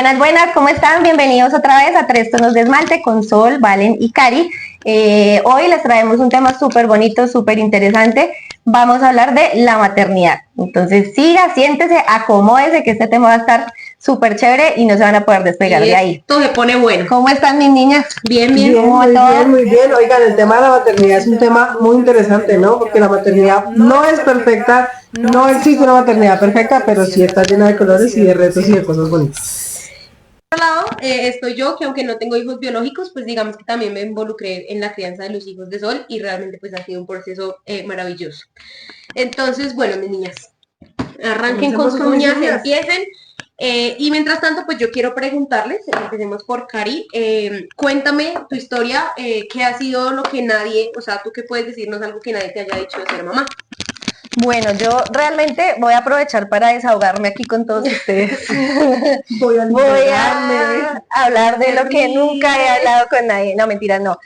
Buenas, buenas, ¿cómo están? Bienvenidos otra vez a Tres Tonos de Esmalte con Sol, Valen y Cari. Hoy les traemos un tema súper bonito, súper interesante. Vamos a hablar de la maternidad. Entonces siga, siéntese, acomódese que este tema va a estar súper chévere y no se van a poder despegar de ahí. Esto se pone bueno. ¿Cómo están mis niñas? Bien, bien. ¿Cómo va Muy todo? bien, muy bien. Oigan, el tema de la maternidad es un tema muy interesante, ¿no? Porque la maternidad no es perfecta, no existe una maternidad perfecta, pero sí está llena de colores y de retos y de cosas bonitas. Por otro lado, estoy yo, que aunque no tengo hijos biológicos, pues digamos que también me involucré en la crianza de los hijos de Sol y realmente pues ha sido un proceso maravilloso. Entonces, bueno, mis niñas, arranquen con sus uñas, empiecen. Y mientras tanto, pues yo quiero preguntarles, empecemos por Cari, cuéntame tu historia, qué ha sido lo que nadie, o sea, tú qué puedes decirnos algo que nadie te haya dicho de ser mamá. Bueno, yo realmente voy a aprovechar para desahogarme aquí con todos ustedes. Voy a hablar de lo que nunca he hablado con nadie. No, mentira, no.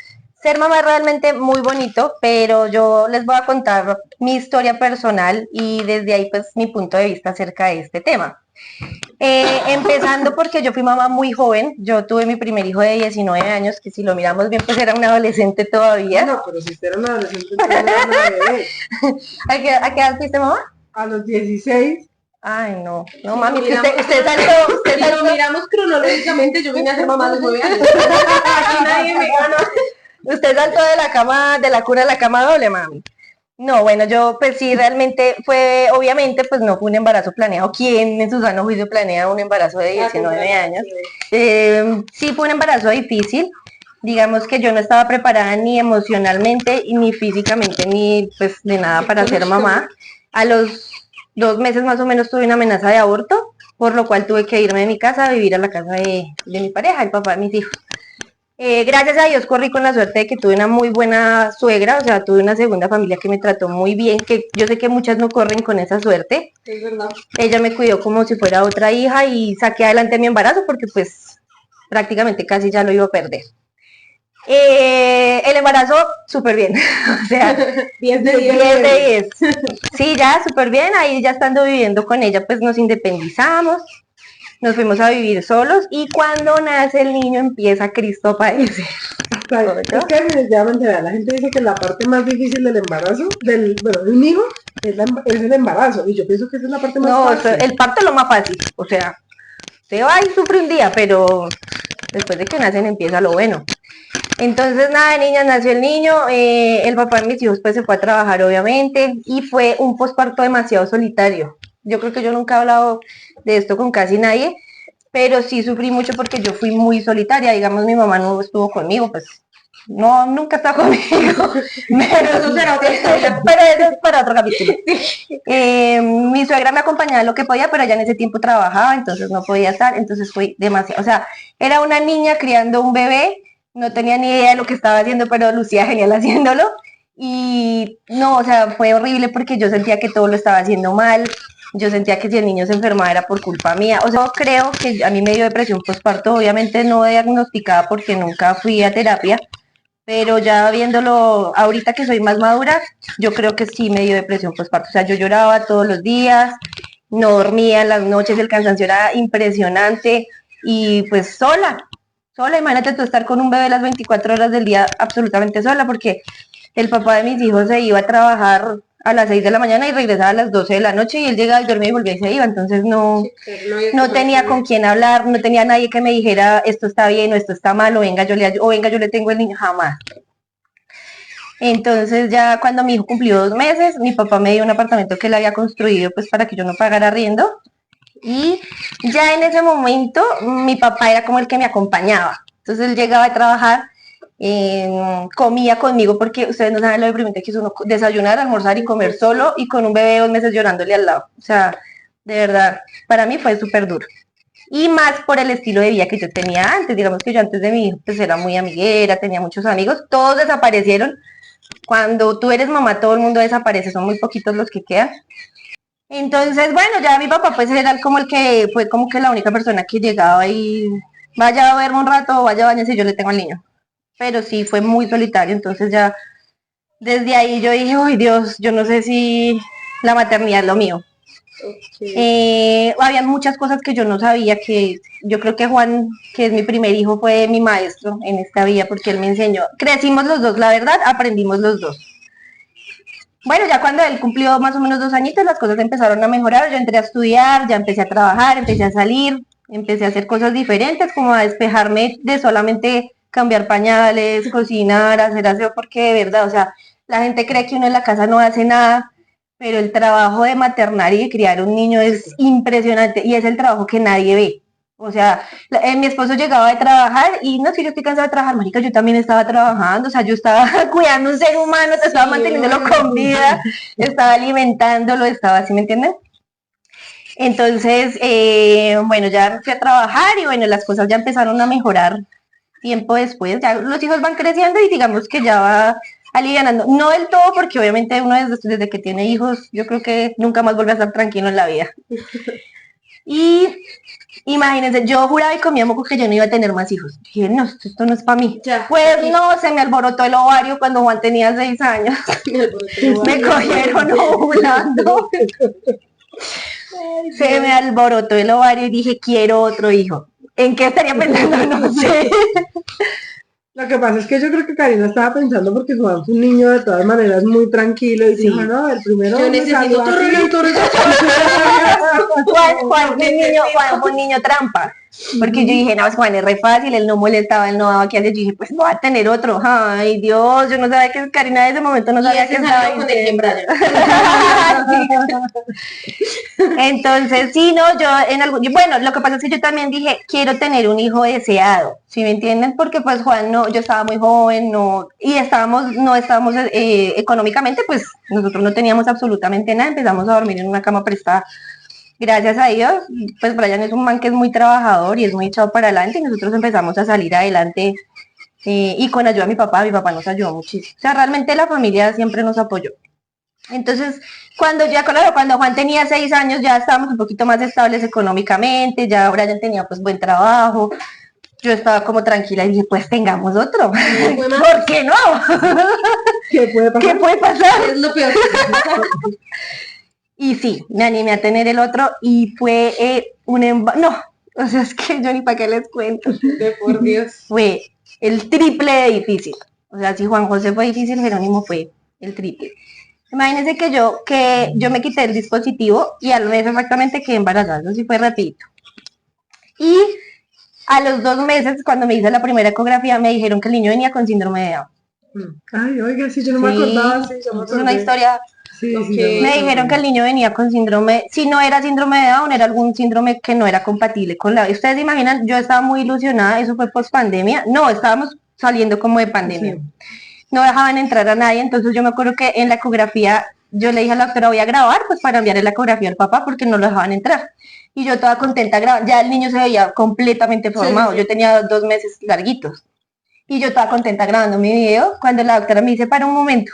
Ser mamá es realmente muy bonito, pero yo les voy a contar mi historia personal y desde ahí pues mi punto de vista acerca de este tema. Empezando porque yo fui mamá muy joven, yo tuve mi primer hijo de 19 años, que si lo miramos bien pues era un adolescente todavía. No, pero si usted era una adolescente, entonces no era una bebé. ¿A qué edad fuiste mamá? A los 16. Ay, no, no Si mami, lo miramos, si lo miramos cronológicamente, yo vine a ser mamá de 9 años. Aquí nadie me gana. Usted saltó de la cama, de la cuna a la cama doble, mami. No, bueno, yo pues sí, realmente fue, obviamente pues no fue un embarazo planeado. ¿Quién en su sano juicio planea un embarazo de 19 años? Sí fue un embarazo difícil. Digamos que yo no estaba preparada ni emocionalmente, ni físicamente, ni pues de nada para ser mamá. A los 2 meses más o menos tuve una amenaza de aborto, por lo cual tuve que irme de mi casa a vivir a la casa de mi pareja, el papá de mis hijos. Gracias a Dios corrí con la suerte de que tuve una muy buena suegra, o sea, tuve una segunda familia que me trató muy bien, que yo sé que muchas no corren con esa suerte. Es verdad. Ella me cuidó como si fuera otra hija y saqué adelante mi embarazo porque pues prácticamente casi ya lo iba a perder. El embarazo, súper bien, o sea, 10 de 10. 10 de 10. Sí, ya súper bien, ahí ya estando viviendo con ella pues nos independizamos. Nos fuimos a vivir solos y cuando nace el niño empieza Cristo a padecer. Es que definitivamente, la gente dice que la parte más difícil del embarazo, del un hijo, es el embarazo. Y yo pienso que esa es la parte más fácil. El parto es lo más fácil. O sea, usted va y sufre un día, pero después de que nacen empieza lo bueno. Entonces, nada, niñas, nació el niño, el papá de mis hijos pues se fue a trabajar obviamente y fue un posparto demasiado solitario. Yo creo que yo nunca he hablado de esto con casi nadie, pero sí sufrí mucho porque yo fui muy solitaria, digamos, mi mamá no estuvo conmigo, pues no, nunca está conmigo, pero eso será otra historia, pero eso es para otro capítulo. Mi suegra me acompañaba en lo que podía, pero ella en ese tiempo trabajaba, entonces no podía estar, entonces fue demasiado, o sea, era una niña criando un bebé, no tenía ni idea de lo que estaba haciendo, pero lucía genial haciéndolo, y no, o sea, fue horrible porque yo sentía que todo lo estaba haciendo mal, yo sentía que si el niño se enfermaba era por culpa mía. O sea, yo creo que a mí me dio depresión postparto, obviamente no diagnosticada porque nunca fui a terapia, pero ya viéndolo ahorita que soy más madura, yo creo que sí me dio depresión postparto. O sea, yo lloraba todos los días, no dormía en las noches, el cansancio era impresionante y pues sola, imagínate tú estar con un bebé las 24 horas del día absolutamente sola porque el papá de mis hijos se iba a trabajar a las 6 de la mañana y regresaba a las 12 de la noche y él llegaba y dormía y volvía y se iba, entonces no tenía con quién hablar, no tenía nadie que me dijera esto está bien o esto está mal o venga yo le tengo el niño, jamás. Entonces ya cuando mi hijo cumplió 2 meses, mi papá me dio un apartamento que él había construido pues para que yo no pagara arriendo y ya en ese momento mi papá era como el que me acompañaba, entonces él llegaba a trabajar, comía conmigo porque ustedes no saben lo deprimente que es uno desayunar, almorzar y comer solo y con un bebé de 2 meses llorándole al lado, o sea, de verdad, para mí fue súper duro. Y más por el estilo de vida que yo tenía antes, digamos que yo antes de mi hijo pues era muy amiguera, tenía muchos amigos, todos desaparecieron. Cuando tú eres mamá todo el mundo desaparece, son muy poquitos los que quedan. Entonces, bueno, ya mi papá pues era como el que fue como que la única persona que llegaba y vaya a verme un rato, vaya a bañarse y yo le tengo al niño. Pero sí fue muy solitario, entonces ya desde ahí yo dije, ay Dios, yo no sé si la maternidad es lo mío. Había muchas cosas que yo no sabía, que yo creo que Juan, que es mi primer hijo, fue mi maestro en esta vida, porque él me enseñó. Crecimos los dos, la verdad, aprendimos los dos. Bueno, ya cuando él cumplió más o menos 2 añitos, las cosas empezaron a mejorar. Yo entré a estudiar, ya empecé a trabajar, empecé a salir, empecé a hacer cosas diferentes, como a despejarme de solamente cambiar pañales, cocinar, hacer aseo, porque de verdad, o sea, la gente cree que uno en la casa no hace nada, pero el trabajo de maternar y de criar un niño es impresionante y es el trabajo que nadie ve. O sea, mi esposo llegaba de trabajar y no, es que yo estoy cansada de trabajar, marica, yo también estaba trabajando, o sea, yo estaba cuidando un ser humano, estaba manteniéndolo con vida, estaba alimentándolo, estaba así, ¿me entienden? Entonces, bueno, ya me fui a trabajar y bueno, las cosas ya empezaron a mejorar tiempo después, ya los hijos van creciendo y digamos que ya va alivianando, no del todo porque obviamente uno desde que tiene hijos, yo creo que nunca más vuelve a estar tranquilo en la vida. Y imagínense, yo juraba y comía moco que yo no iba a tener más hijos. Dije, no, esto no es para mí. Ya, pues no, se me alborotó el ovario cuando Juan tenía 6 años. Me cogieron ovulando. Se me alborotó el ovario y dije, quiero otro hijo. ¿En qué estaría pensando? No sé. Lo que pasa es que yo creo que Karina estaba pensando porque Juan fue un niño de todas maneras muy tranquilo y Sí. dijo, no, el primero Yo me necesito salió así. Juan fue un niño trampa. Porque yo dije, no, pues Juan es re fácil, él no molestaba, él no daba que hacer. Yo dije, pues voy a tener otro. Ay, Dios, yo no sabía que Karina en ese momento no Y sabía ese que salió estaba con el Brian. Entonces, sí, no, bueno, lo que pasa es que yo también dije, quiero tener un hijo deseado, ¿sí me entienden? Porque pues Juan, no, yo estaba muy joven, no estábamos económicamente, pues nosotros no teníamos absolutamente nada, empezamos a dormir en una cama prestada. Gracias a Dios, pues Brian es un man que es muy trabajador y es muy echado para adelante y nosotros empezamos a salir adelante y con ayuda de mi papá nos ayudó muchísimo. O sea, realmente la familia siempre nos apoyó. Entonces, cuando Juan tenía 6 años ya estábamos un poquito más estables económicamente, ya Brian tenía pues buen trabajo, yo estaba como tranquila y dije, pues tengamos otro. ¿Por qué no? ¿Qué puede pasar? ¿Qué puede pasar? Es lo peor. Y sí, me animé a tener el otro y fue no, o sea, es que yo ni para qué les cuento. De por Dios. Fue el triple de difícil. O sea, si Juan José fue difícil, Jerónimo fue el triple. Imagínense que yo me quité el dispositivo y al mes exactamente quedé embarazada, eso sí fue rapidito. Y a los 2 meses, cuando me hice la primera ecografía, me dijeron que el niño venía con síndrome de Down. Ay, oiga, sí, yo no me acordaba. Sí, yo me es una acordé. historia. Sí, Ok. sí, yo Me dijeron que el niño venía con síndrome, si no era síndrome de Down, era algún síndrome que no era compatible con la vida. Ustedes se imaginan, yo estaba muy ilusionada, eso fue post pandemia. No, estábamos saliendo como de pandemia. Sí. No dejaban entrar a nadie, entonces yo me acuerdo que en la ecografía yo le dije a la doctora, voy a grabar pues para enviarle la ecografía al papá porque no lo dejaban entrar. Y yo toda contenta grabando, ya el niño se veía completamente formado, yo tenía 2 meses larguitos. Y yo toda contenta grabando mi video, cuando la doctora me dice, para un momento.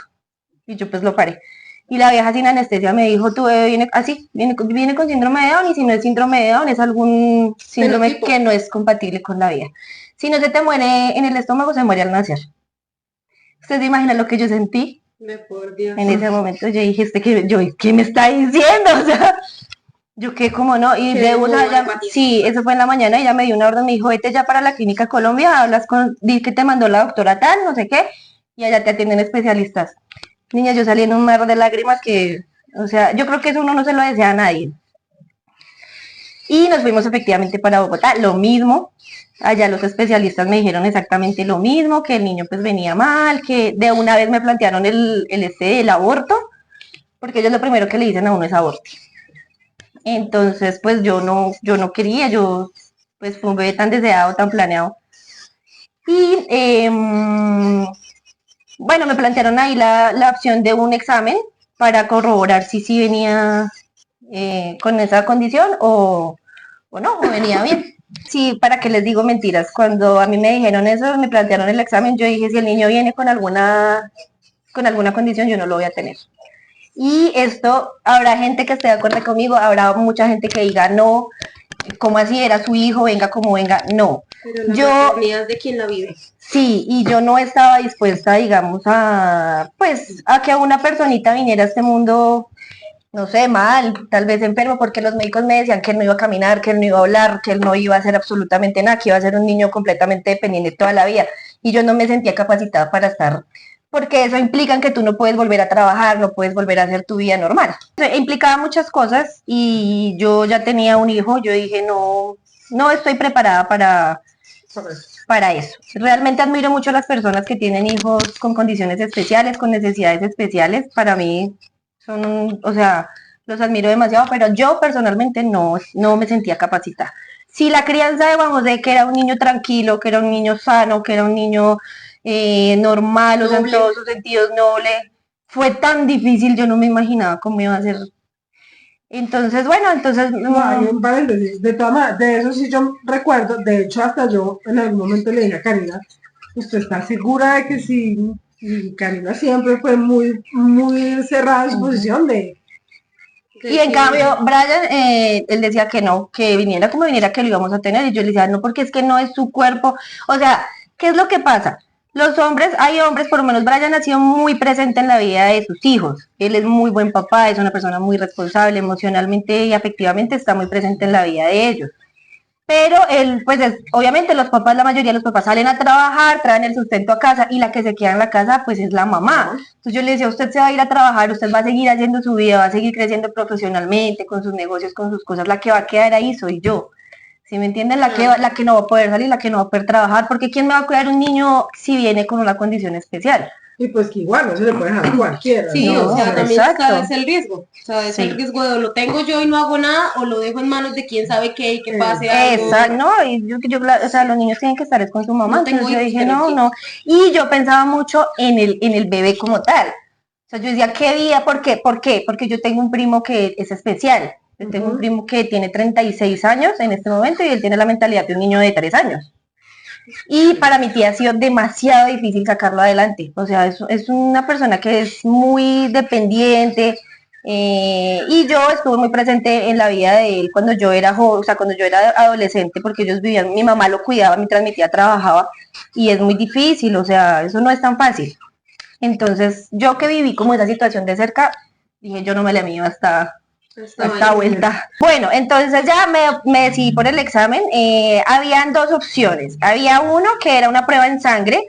Y yo pues lo paré. Y la vieja sin anestesia me dijo, tu bebé viene así, viene con síndrome de Down, y si no es síndrome de Down, es algún síndrome Fenotipo. que no es compatible con la vida. Si no se te muere en el estómago, se muere al nacer. ¿Ustedes se imaginan lo que yo sentí De por Dios. en ese momento? Yo dije, ¿qué me está diciendo? O sea, yo qué, como no, y Qué de una, boba, Matías. sí, eso fue en la mañana, ella me dio una orden, me dijo, vete ya para la clínica Colombia, hablas di que te mandó la doctora tal, no sé qué, y allá te atienden especialistas. Niña, yo salí en un mar de lágrimas que, o sea, yo creo que eso uno no se lo desea a nadie. Y nos fuimos efectivamente para Bogotá, lo mismo, allá los especialistas me dijeron exactamente lo mismo, que el niño pues venía mal, que de una vez me plantearon el aborto, porque ellos lo primero que le dicen a uno es aborto. Entonces, pues yo no quería, pues fue un bebé tan deseado, tan planeado. Y bueno, me plantearon ahí la opción de un examen para corroborar si venía con esa condición o no, o venía bien. Sí, para que les digo mentiras, cuando a mí me dijeron eso, me plantearon el examen, yo dije, si el niño viene con alguna condición, yo no lo voy a tener. Y esto, habrá gente que esté de acuerdo conmigo, habrá mucha gente que diga, no, como así era su hijo, venga como venga, no. Pero la Yo- maternidad es de quien la vive. Sí, y yo no estaba dispuesta, digamos, a que una personita viniera a este mundo no sé, mal, tal vez enfermo, porque los médicos me decían que él no iba a caminar, que él no iba a hablar, que él no iba a hacer absolutamente nada, que iba a ser un niño completamente dependiente toda la vida. Y yo no me sentía capacitada para estar, porque eso implica que tú no puedes volver a trabajar, no puedes volver a hacer tu vida normal. Implicaba muchas cosas y yo ya tenía un hijo, yo dije, no, no estoy preparada para eso. Realmente admiro mucho a las personas que tienen hijos con condiciones especiales, con necesidades especiales. Para mí son, o sea, los admiro demasiado, pero yo personalmente no me sentía capacitada. Si la crianza de Juan José, que era un niño tranquilo, que era un niño sano, que era un niño normal, o sea, en todos sus sentidos noble, fue tan difícil, yo no me imaginaba cómo iba a ser. Entonces, bueno, entonces... No, hay un paréntesis. De todas maneras, de eso sí yo recuerdo, de hecho hasta yo en algún momento le dije a Karina, ¿usted está segura de que sí? Y Karina siempre fue muy cerrada en su posición de... Y en cambio, Brian, él decía que no, que viniera como viniera, que lo íbamos a tener. Y yo le decía, no, porque es que no es su cuerpo. O sea, ¿qué es lo que pasa? Los hombres, hay hombres, por lo menos Brian ha sido muy presente en la vida de sus hijos. Él es muy buen papá, es una persona muy responsable, emocionalmente y afectivamente está muy presente en la vida de ellos. Pero él, pues obviamente los papás, la mayoría de los papás salen a trabajar, traen el sustento a casa y la que se queda en la casa pues es la mamá. Entonces yo le decía, usted se va a ir a trabajar, usted va a seguir haciendo su vida, va a seguir creciendo profesionalmente, con sus negocios, con sus cosas, la que va a quedar ahí soy yo. ¿Sí me entienden? La que no va a poder salir, la que no va a poder trabajar, porque ¿quién me va a cuidar un niño si viene con una condición especial? Y pues que igual no se le puede dejar a cualquiera. Sí, ¿no? o sea, también exacto. sabes el riesgo. O sea, es el riesgo de lo tengo yo y no hago nada, o lo dejo en manos de quién sabe qué y que pase algo. Exacto, no, y o sea, los niños tienen que estar con su mamá, No tengo entonces yo hijos, dije, pero no, sí. no, y yo pensaba mucho en el bebé como tal. O sea, yo decía, ¿qué día? ¿Por qué? ¿Por qué? Porque yo tengo un primo que es especial. Yo tengo un primo que tiene 36 años en este momento y él tiene la mentalidad de un niño de 3 años. Y para mi tía ha sido demasiado difícil sacarlo adelante. O sea, es una persona que es muy dependiente. Y yo estuve muy presente en la vida de él cuando yo era joven, o sea, cuando yo era adolescente, porque ellos vivían, mi mamá lo cuidaba mientras mi tía trabajaba. Y es muy difícil, o sea, eso no es tan fácil. Entonces, yo que viví como esa situación de cerca, dije, yo no me la mío hasta vuelta. Bueno, entonces ya me decidí por el examen. Habían dos opciones. Había uno que era una prueba en sangre.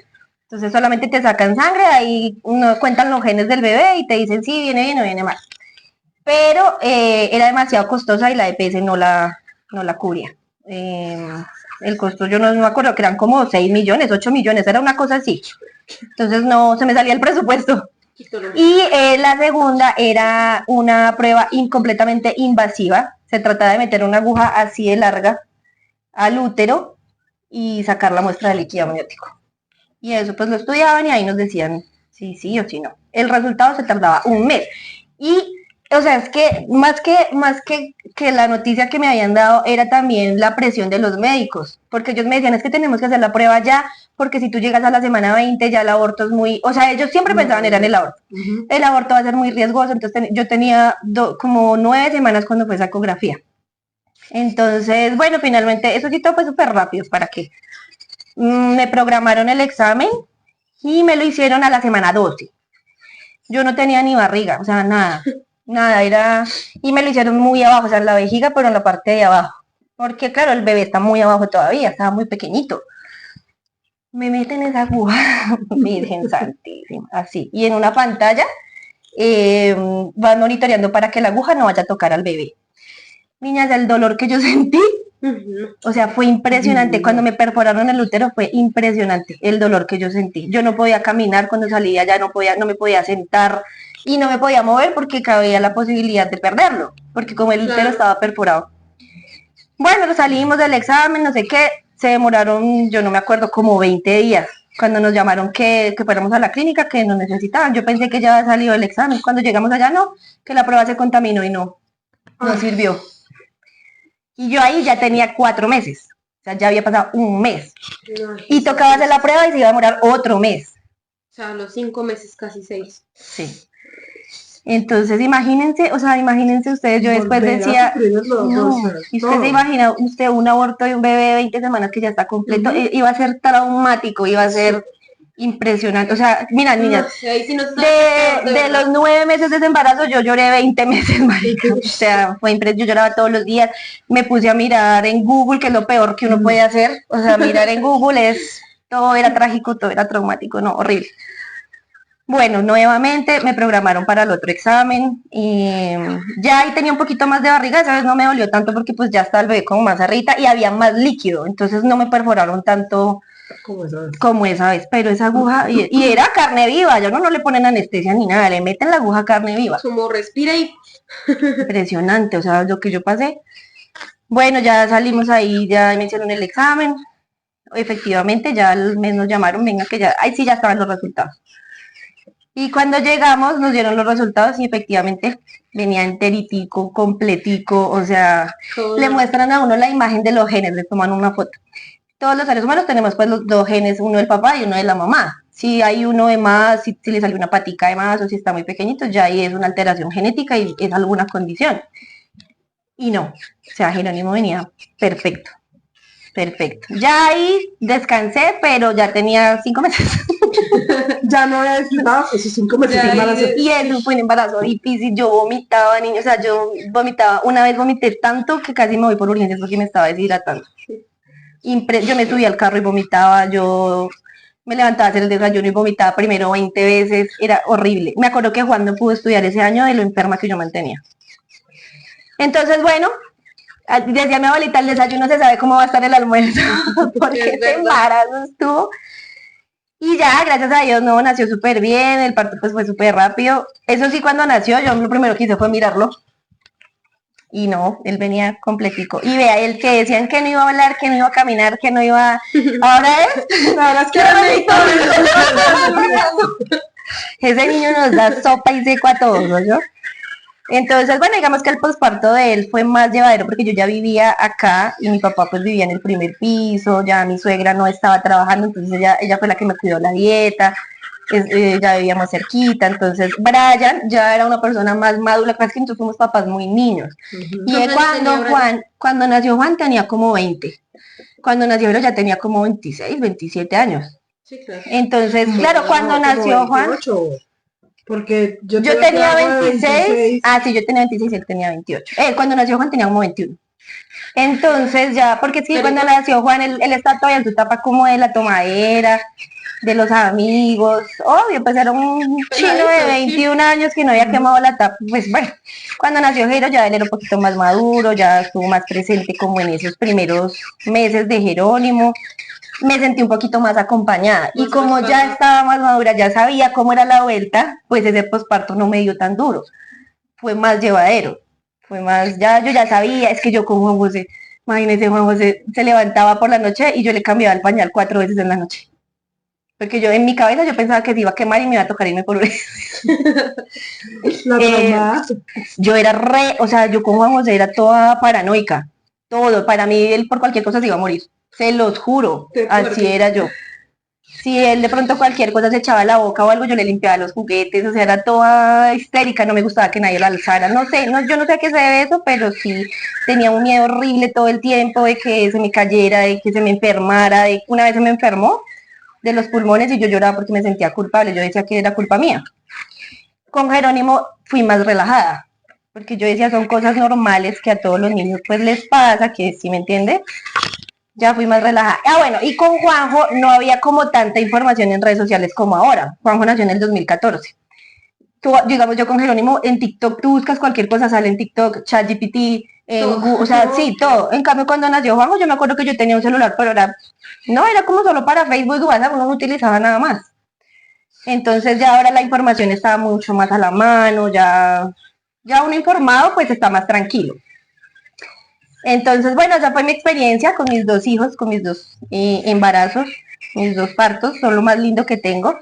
Entonces solamente te sacan sangre, ahí cuentan los genes del bebé y te dicen si viene bien o viene mal. Pero era demasiado costosa y la EPS no la cubría. El costo, yo no me acuerdo, que eran como 6 millones, 8 millones, era una cosa así. Entonces no se me salía el presupuesto. Y la segunda era una prueba completamente invasiva. Se trataba de meter una aguja así de larga al útero y sacar la muestra de líquido amniótico. Y eso pues lo estudiaban y ahí nos decían si sí o si no. El resultado se tardaba un mes. Y, o sea, es que más que la noticia que me habían dado era también la presión de los médicos, porque ellos me decían, es que tenemos que hacer la prueba ya, porque si tú llegas a la semana 20 ya el aborto es muy, o sea, ellos siempre pensaban era en el aborto. El aborto va a ser muy riesgoso, entonces yo tenía como 9 semanas cuando fue esa ecografía. Entonces, bueno, finalmente, eso sí todo fue súper rápido, ¿para qué? Me programaron el examen y me lo hicieron a la semana 12. Yo no tenía ni barriga, o sea, nada, era... Y me lo hicieron muy abajo, o sea, en la vejiga, pero en la parte de abajo. Porque, claro, el bebé está muy abajo todavía, estaba muy pequeñito. Me meten esa aguja, Virgen Santísima, así. Y en una pantalla van monitoreando para que la aguja no vaya a tocar al bebé. Niñas, el dolor que yo sentí, o sea, fue impresionante. Cuando me perforaron el útero fue impresionante el dolor que yo sentí. Yo no podía caminar cuando salía, ya no me podía sentar y no me podía mover porque cabía la posibilidad de perderlo, porque como el útero estaba perforado. Bueno, salimos del examen, no sé qué, se demoraron, yo no me acuerdo, como 20 días. Cuando nos llamaron que fuéramos a la clínica, que nos necesitaban, yo pensé que ya había salido el examen. Cuando llegamos allá, no, que la prueba se contaminó y no sirvió. Y yo ahí ya tenía 4 meses, o sea, ya había pasado un mes. Y tocaba hacer la prueba y se iba a demorar otro mes. O sea, los 5 meses, casi 6. Sí. Entonces, imagínense ustedes, yo después decía, no, y usted se imagina, un aborto de un bebé de 20 semanas que ya está completo, iba a ser traumático, iba a ser impresionante. O sea, mira, niñas, No sé, ahí sí no está de los 9 meses de embarazo yo lloré 20 meses, marica. O sea, fue impresionante, yo lloraba todos los días. Me puse a mirar en Google, que es lo peor que uno puede hacer. O sea, mirar en Google todo era trágico, todo era traumático, no, horrible. Bueno, nuevamente me programaron para el otro examen y ya ahí tenía un poquito más de barriga, esa vez no me dolió tanto porque pues ya estaba el bebé como más arrita y había más líquido, entonces no me perforaron tanto como esa vez, pero esa aguja, y era carne viva, ya no le ponen anestesia ni nada, le meten la aguja carne viva. Como respira y... Impresionante, o sea, lo que yo pasé. Bueno, ya salimos ahí, ya me hicieron el examen, efectivamente ya al mes nos llamaron, venga que ya, ahí sí ya estaban los resultados. Y cuando llegamos nos dieron los resultados y efectivamente venía enteritico, completico, o sea, le muestran a uno la imagen de los genes, le toman una foto. Todos los seres humanos tenemos pues los dos genes, uno del papá y uno de la mamá. Si hay uno de más, si le sale una patica de más o si está muy pequeñito, ya ahí es una alteración genética y es alguna condición. Y no, o sea, Jerónimo venía perfecto, perfecto. Ya ahí descansé, pero ya tenía 5 meses. Ya no había disfrutado esos 5 meses de embarazo. Y eso fue un embarazo difícil, yo vomitaba, niño, o sea, yo vomitaba, una vez vomité tanto que casi me voy por urgencias porque me estaba deshidratando. Yo me subía al carro y vomitaba, yo me levantaba a hacer el desayuno y vomitaba primero 20 veces, era horrible. Me acuerdo que Juan no pudo estudiar ese año de lo enferma que yo mantenía. Entonces, bueno, decía mi abuelita, el desayuno se sabe cómo va a estar el almuerzo, porque ese embarazo estuvo. Y ya, gracias a Dios, no, nació súper bien, el parto pues fue súper rápido. Eso sí, cuando nació, yo lo primero que hice fue mirarlo. Y no, él venía completico. Y vea, el que decían que no iba a hablar, que no iba a caminar, que no iba... Ahora es que ese niño nos da sopa y seco a todos, ¿no? Yo. Entonces, bueno, digamos que el posparto de él fue más llevadero porque yo ya vivía acá y mi papá pues vivía en el primer piso, ya mi suegra no estaba trabajando, entonces ella fue la que me cuidó la dieta, ya vivíamos cerquita, entonces Brian ya era una persona más madura, que que nosotros fuimos papás muy niños. Y cuando nació Juan tenía como 20, cuando nació Vero ya tenía como 26, 27 años. Sí, claro. Entonces, claro, cuando nació Juan... Porque yo tenía 26, sí, yo tenía 26 y él tenía 28. Cuando nació Juan tenía como 21. Entonces ya, porque es que cuando nació Juan, él está todavía en su etapa como de la tomadera, de los amigos, obvio, pues era un chino de 21 años que no había quemado la tapa, pues bueno, cuando nació Jero ya él era un poquito más maduro, ya estuvo más presente como en esos primeros meses de Jerónimo, me sentí un poquito más acompañada y como ya estaba más madura, ya sabía cómo era la vuelta, pues ese posparto no me dio tan duro, fue más llevadero, fue más, yo ya sabía, es que yo con Juan José, imagínense, Juan José se levantaba por la noche y yo le cambiaba el pañal 4 veces en la noche, porque yo en mi cabeza yo pensaba que se iba a quemar y me iba a tocar irme por yo era o sea, yo con Juan José era toda paranoica, todo, para mí él por cualquier cosa se iba a morir. Se los juro, así era yo. Si él de pronto cualquier cosa se echaba a la boca o algo, yo le limpiaba los juguetes, o sea, era toda histérica, no me gustaba que nadie lo alzara, no sé, yo no sé a qué se debe eso, pero sí tenía un miedo horrible todo el tiempo de que se me cayera, de que se me enfermara, una vez se me enfermó de los pulmones y yo lloraba porque me sentía culpable, yo decía que era culpa mía. Con Jerónimo fui más relajada, porque yo decía son cosas normales que a todos los niños pues les pasa, que sí me entiende. Ya fui más relajada. Bueno, y con Juanjo no había como tanta información en redes sociales como ahora. Juanjo nació en el 2014. Digamos, yo con Jerónimo en TikTok, tú buscas cualquier cosa, sale en TikTok, ChatGPT, o sea, sí, todo. En cambio, cuando nació Juanjo, yo me acuerdo que yo tenía un celular, pero era como solo para Facebook y WhatsApp, uno no utilizaba nada más. Entonces ya ahora la información estaba mucho más a la mano, ya uno informado pues está más tranquilo. Entonces, bueno, esa fue mi experiencia con mis 2 hijos, con mis 2 embarazos, mis 2 partos, son lo más lindo que tengo.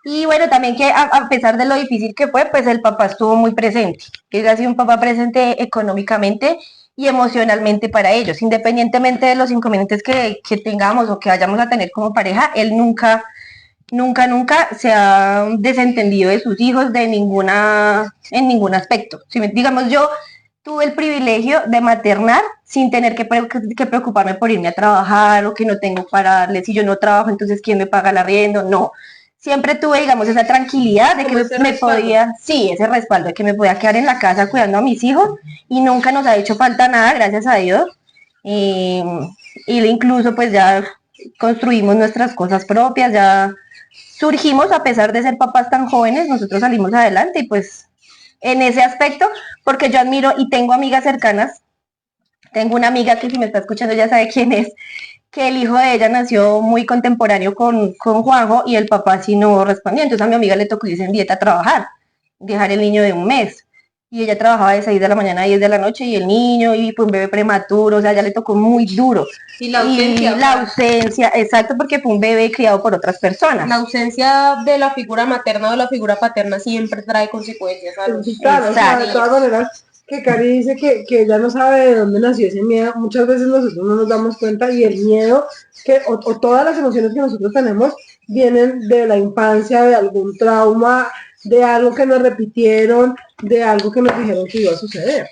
Y bueno, también que a pesar de lo difícil que fue, pues el papá estuvo muy presente, que ha sido un papá presente económicamente y emocionalmente para ellos, independientemente de los inconvenientes que tengamos o que vayamos a tener como pareja, él nunca se ha desentendido de sus hijos en ningún aspecto. Digamos, yo tuve el privilegio de maternar sin tener que preocuparme por irme a trabajar o que no tengo para darle, si yo no trabajo, entonces ¿quién me paga el arriendo? No, siempre tuve, digamos, esa tranquilidad de que Como ese me respaldo. podía, sí, ese respaldo, de que me podía quedar en la casa cuidando a mis hijos y nunca nos ha hecho falta nada, gracias a Dios. Eh, y incluso pues ya construimos nuestras cosas propias, ya surgimos a pesar de ser papás tan jóvenes, nosotros salimos adelante y pues en ese aspecto, porque yo admiro y tengo amigas cercanas, tengo una amiga que si me está escuchando ya sabe quién es, que el hijo de ella nació muy contemporáneo con Juanjo y el papá sí no respondió. Entonces a mi amiga le tocó irse en dieta a trabajar, dejar el niño de un mes. Y ella trabajaba de 6 de la mañana a 10 de la noche y el niño, y fue un bebé prematuro, o sea, ya le tocó muy duro. Y la ausencia, Y o la sea, ausencia, exacto, porque fue un bebé criado por otras personas. la ausencia de la figura materna o de la figura paterna siempre trae consecuencias a los Sí, claro, o sea, de todas niños. maneras, que Cari dice que ella no sabe de dónde nació ese miedo, muchas veces nosotros no nos damos cuenta y el miedo, o todas las emociones que nosotros tenemos vienen de la infancia, de algún trauma, de algo que nos repitieron, de algo que nos dijeron que iba a suceder.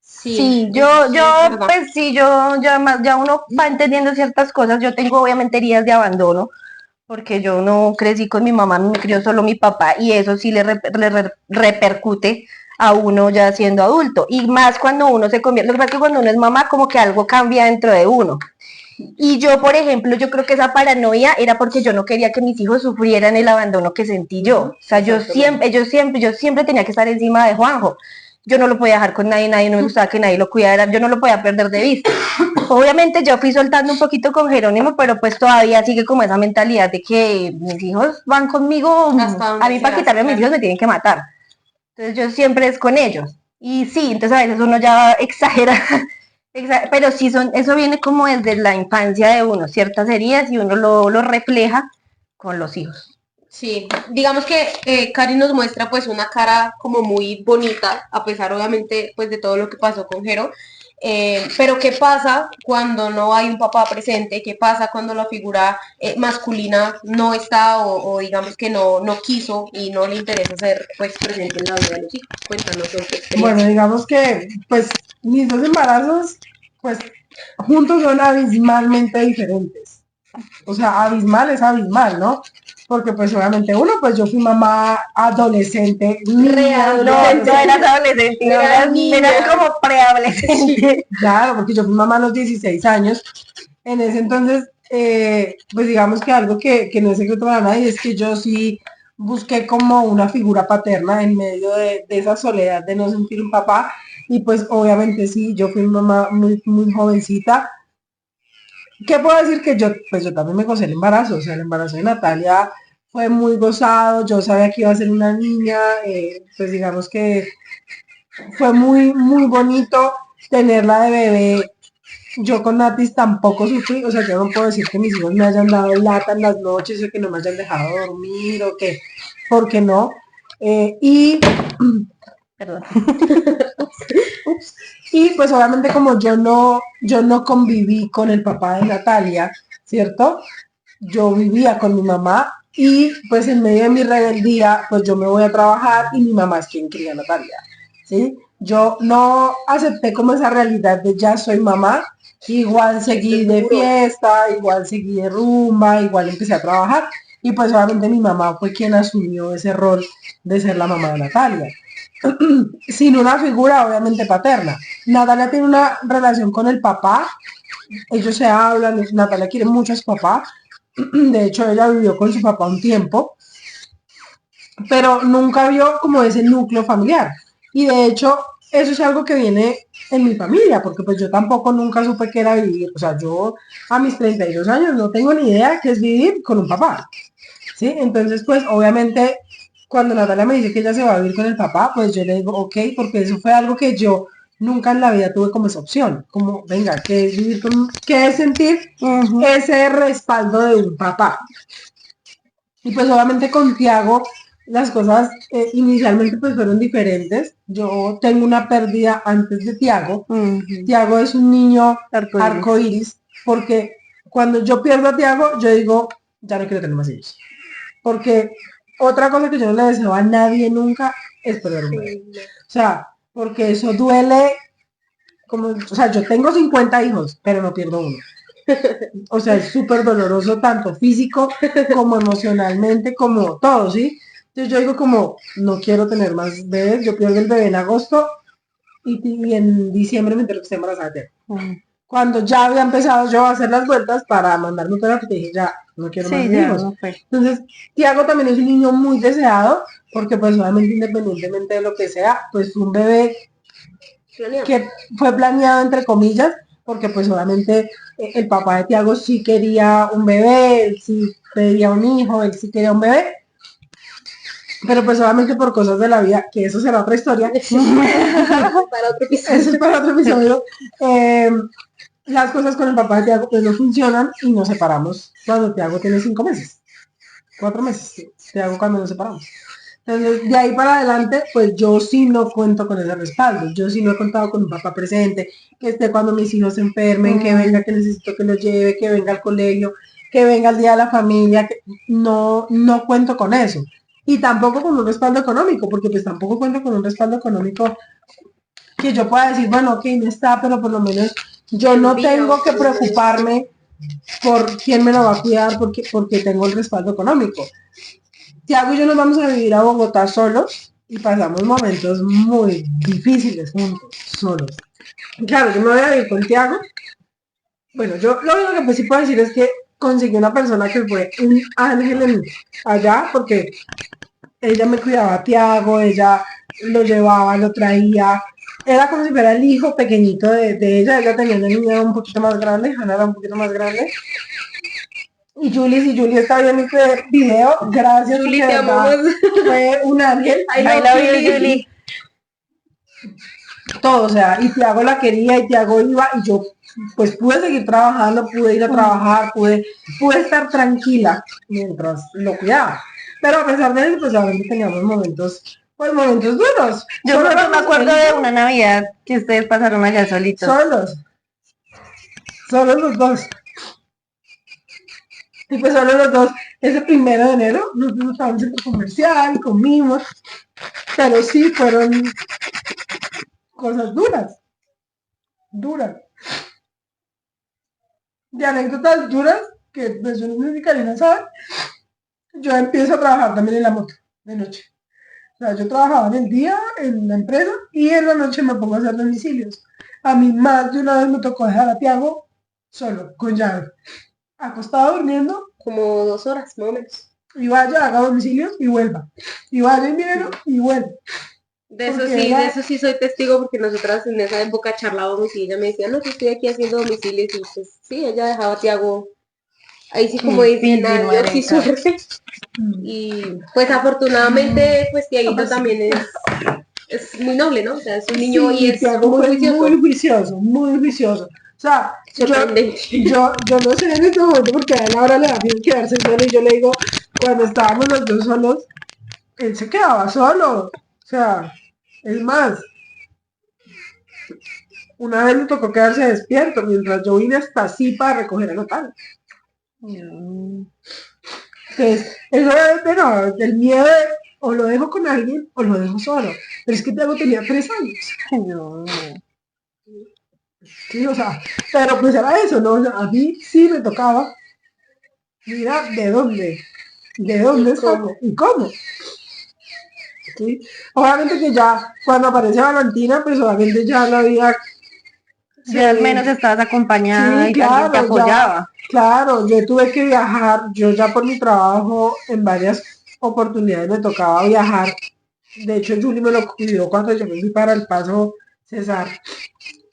Sí, Sí, eso sí es verdad. pues sí, yo ya más, ya uno va entendiendo ciertas cosas. Yo tengo obviamente heridas de abandono, porque yo no crecí con mi mamá, me crió solo mi papá, y eso sí repercute a uno ya siendo adulto. Y más cuando uno se convierte, lo que pasa es que cuando uno es mamá, como que algo cambia dentro de uno. Y yo, por ejemplo, yo creo que esa paranoia era porque yo no quería que mis hijos sufrieran el abandono que sentí yo. O sea, yo siempre tenía que estar encima de Juanjo. Yo no lo podía dejar con nadie, nadie no me gustaba que nadie lo cuidara, yo no lo podía perder de vista. Obviamente yo fui soltando un poquito con Jerónimo, pero pues todavía sigue como esa mentalidad de que mis hijos van conmigo, Hasta a donde mí para sea, quitarme a mis claro. hijos me tienen que matar. Entonces yo siempre es con ellos. Y sí, entonces a veces uno ya exagera, pero sí eso viene como desde la infancia de uno, ciertas heridas y uno lo refleja con los hijos. Sí, digamos que Cari nos muestra pues una cara como muy bonita, a pesar obviamente pues de todo lo que pasó con Jero. Pero ¿qué pasa cuando no hay un papá presente? ¿Qué pasa cuando la figura masculina no está o digamos que no quiso y no le interesa ser pues presente en la vida de los hijos? Cuéntanos sobre tu Bueno, experiencia. digamos que, pues, mis dos embarazos, pues, juntos son abismalmente diferentes. O sea, abismal es abismal, ¿no? Porque pues obviamente uno, pues yo fui mamá adolescente, niña, no, Readolescente. No eras adolescente, no Era niña. eras como preadolescente. claro, porque yo fui mamá a los 16 años. En ese entonces, pues digamos que algo que no es secreto para nadie es que yo sí busqué como una figura paterna en medio de esa soledad de no sentir un papá. Y pues obviamente sí, yo fui mamá muy, muy jovencita. ¿Qué puedo decir? Que yo, pues yo también me gocé el embarazo, o sea, el embarazo de Natalia fue muy gozado, yo sabía que iba a ser una niña, pues digamos que fue muy, muy bonito tenerla de bebé. Yo con Natis tampoco sufrí, o sea, yo no puedo decir que mis hijos me hayan dado lata en las noches o que no me hayan dejado dormir o que, porque no. Y Perdón. Ups. Y pues obviamente como yo no conviví con el papá de Natalia, ¿cierto? Yo vivía con mi mamá y pues en medio de mi rebeldía, pues yo me voy a trabajar y mi mamá es quien cría a Natalia, ¿sí? Yo no acepté como esa realidad de ya soy mamá, igual seguí de fiesta, igual seguí de rumba, igual empecé a trabajar y pues obviamente mi mamá fue quien asumió ese rol de ser la mamá de Natalia sin una figura obviamente paterna. Natalia tiene una relación con el papá, ellos se hablan, Natalia quiere mucho a su papá, de hecho ella vivió con su papá un tiempo, pero nunca vio como ese núcleo familiar. Y de hecho eso es algo que viene en mi familia, porque pues yo tampoco nunca supe qué era vivir, o sea, yo a mis 32 años no tengo ni idea qué es vivir con un papá, ¿sí? Entonces pues obviamente cuando Natalia me dice que ella se va a vivir con el papá, pues yo le digo, ok, porque eso fue algo que yo nunca en la vida tuve como esa opción, como, venga, ¿qué es vivir con, qué es sentir ese respaldo de un papá? Y pues obviamente con Tiago las cosas inicialmente pues fueron diferentes. Yo tengo una pérdida antes de Tiago. Tiago es un niño arcoíris, porque cuando yo pierdo a Tiago, yo digo, ya no quiero tener más hijos. Porque otra cosa que yo no le deseo a nadie nunca es perder un bebé. O sea, porque eso duele, como, o sea, yo tengo 50 hijos, pero no pierdo uno. O sea, es súper doloroso, tanto físico como emocionalmente, como todo, ¿sí? Entonces yo digo como, no quiero tener más bebés, yo pierdo el bebé en agosto y en diciembre me entero que estoy embarazada de él. Cuando ya había empezado yo a hacer las vueltas para mandarme un terapia, dije, ya, no quiero más Sí, ya hijos. no fue. Entonces, Tiago también es un niño muy deseado, porque pues obviamente independientemente de lo que sea, pues un bebé Planeado. que fue planeado entre comillas, porque pues obviamente el papá de Tiago sí quería un bebé, él sí pedía un hijo, él sí quería un bebé, pero pues obviamente por cosas de la vida, que eso será otra historia, Para otro eso episodio. es para otro episodio, eh, las cosas con el papá de Tiago pues no funcionan y nos separamos cuando Tiago tiene 5 meses, 4 meses, Tiago cuando nos separamos. Entonces, de ahí para adelante, pues yo sí no cuento con ese respaldo. Yo sí no he contado con un papá presente, que esté cuando mis hijos se enfermen, que venga, que necesito que los lleve, que venga al colegio, que venga el día de la familia. Que no cuento con eso. Y tampoco con un respaldo económico, porque pues tampoco cuento con un respaldo económico que yo pueda decir, bueno, ok, no está, pero por lo menos yo no tengo que preocuparme por quién me lo va a cuidar porque tengo el respaldo económico. Tiago y yo nos vamos a vivir a Bogotá solos y pasamos momentos muy difíciles juntos, solos. Claro, yo me voy a vivir con Tiago. Bueno, yo lo único que pues sí puedo decir es que conseguí una persona que fue un ángel allá porque ella me cuidaba a Tiago, ella lo llevaba, lo traía. Era como si fuera el hijo pequeñito de ella tenía una niña un poquito más grande, Hannah era un poquito más grande. Y Julie, si Julie está viendo este video, gracias Julie, porque te de verdad amamos. fue un ángel. I love Julie. Todo, o sea, y Tiago la quería y Tiago iba y yo pues pude seguir trabajando, pude ir a trabajar, pude estar tranquila mientras lo cuidaba. Pero a pesar de eso, pues obviamente teníamos momentos, pues momentos duros. Yo Solo pronto me éramos acuerdo él y de yo, una Navidad que ustedes pasaron allá solitos. solos los dos. Y pues solo los dos, ese 1 de enero, nos fuimos a un centro comercial, comimos, pero sí fueron cosas duras, duras. De anécdotas duras, que pues yo no sé si Karina sabe, yo empiezo a trabajar también en la moto, de noche. O sea, yo trabajaba en el día en la empresa y en la noche me pongo a hacer domicilios. A mí más de una vez me tocó dejar a Tiago solo, con llave, acostado durmiendo, Como 2 horas, más o menos. y vaya, haga domicilios y vuelva. Y vaya en dinero y vuelva. De eso sí soy testigo porque nosotras en esa época charlábamos y ella me decía, no, yo estoy aquí haciendo domicilios y pues sí, ella dejaba a Tiago, ahí sí como dicen, Difícil, a Dios y marica. suerte. Y pues afortunadamente pues Tiaguito también es muy noble, ¿no? O sea, es un niño y Sí, es Tiago muy fue juicioso, muy juicioso, muy juicioso. O sea, sorprendente. yo no sé en este momento porque a él ahora le da miedo quedarse solo y yo le digo, cuando estábamos los dos solos, él se quedaba solo. O sea, es más, una vez le tocó quedarse despierto mientras yo vine hasta así para recoger a Natal. Entonces, eso no, el miedo de o lo dejo con alguien o lo dejo solo. Pero es que Tiago tenía 3 años. No. Sí, o sea, pero pues era eso, ¿no? O sea, a mí sí me tocaba. Mira, ¿de dónde saco? ¿Y cómo? ¿Sí? Obviamente que ya cuando aparece Valentina, pues obviamente ya la vida Ya al menos se... estabas acompañada Sí, y alguien te claro, ya, apoyaba. claro, yo tuve que viajar, yo ya por mi trabajo en varias oportunidades me tocaba viajar. De hecho, Julie me lo pidió cuando yo me fui para el Paso César.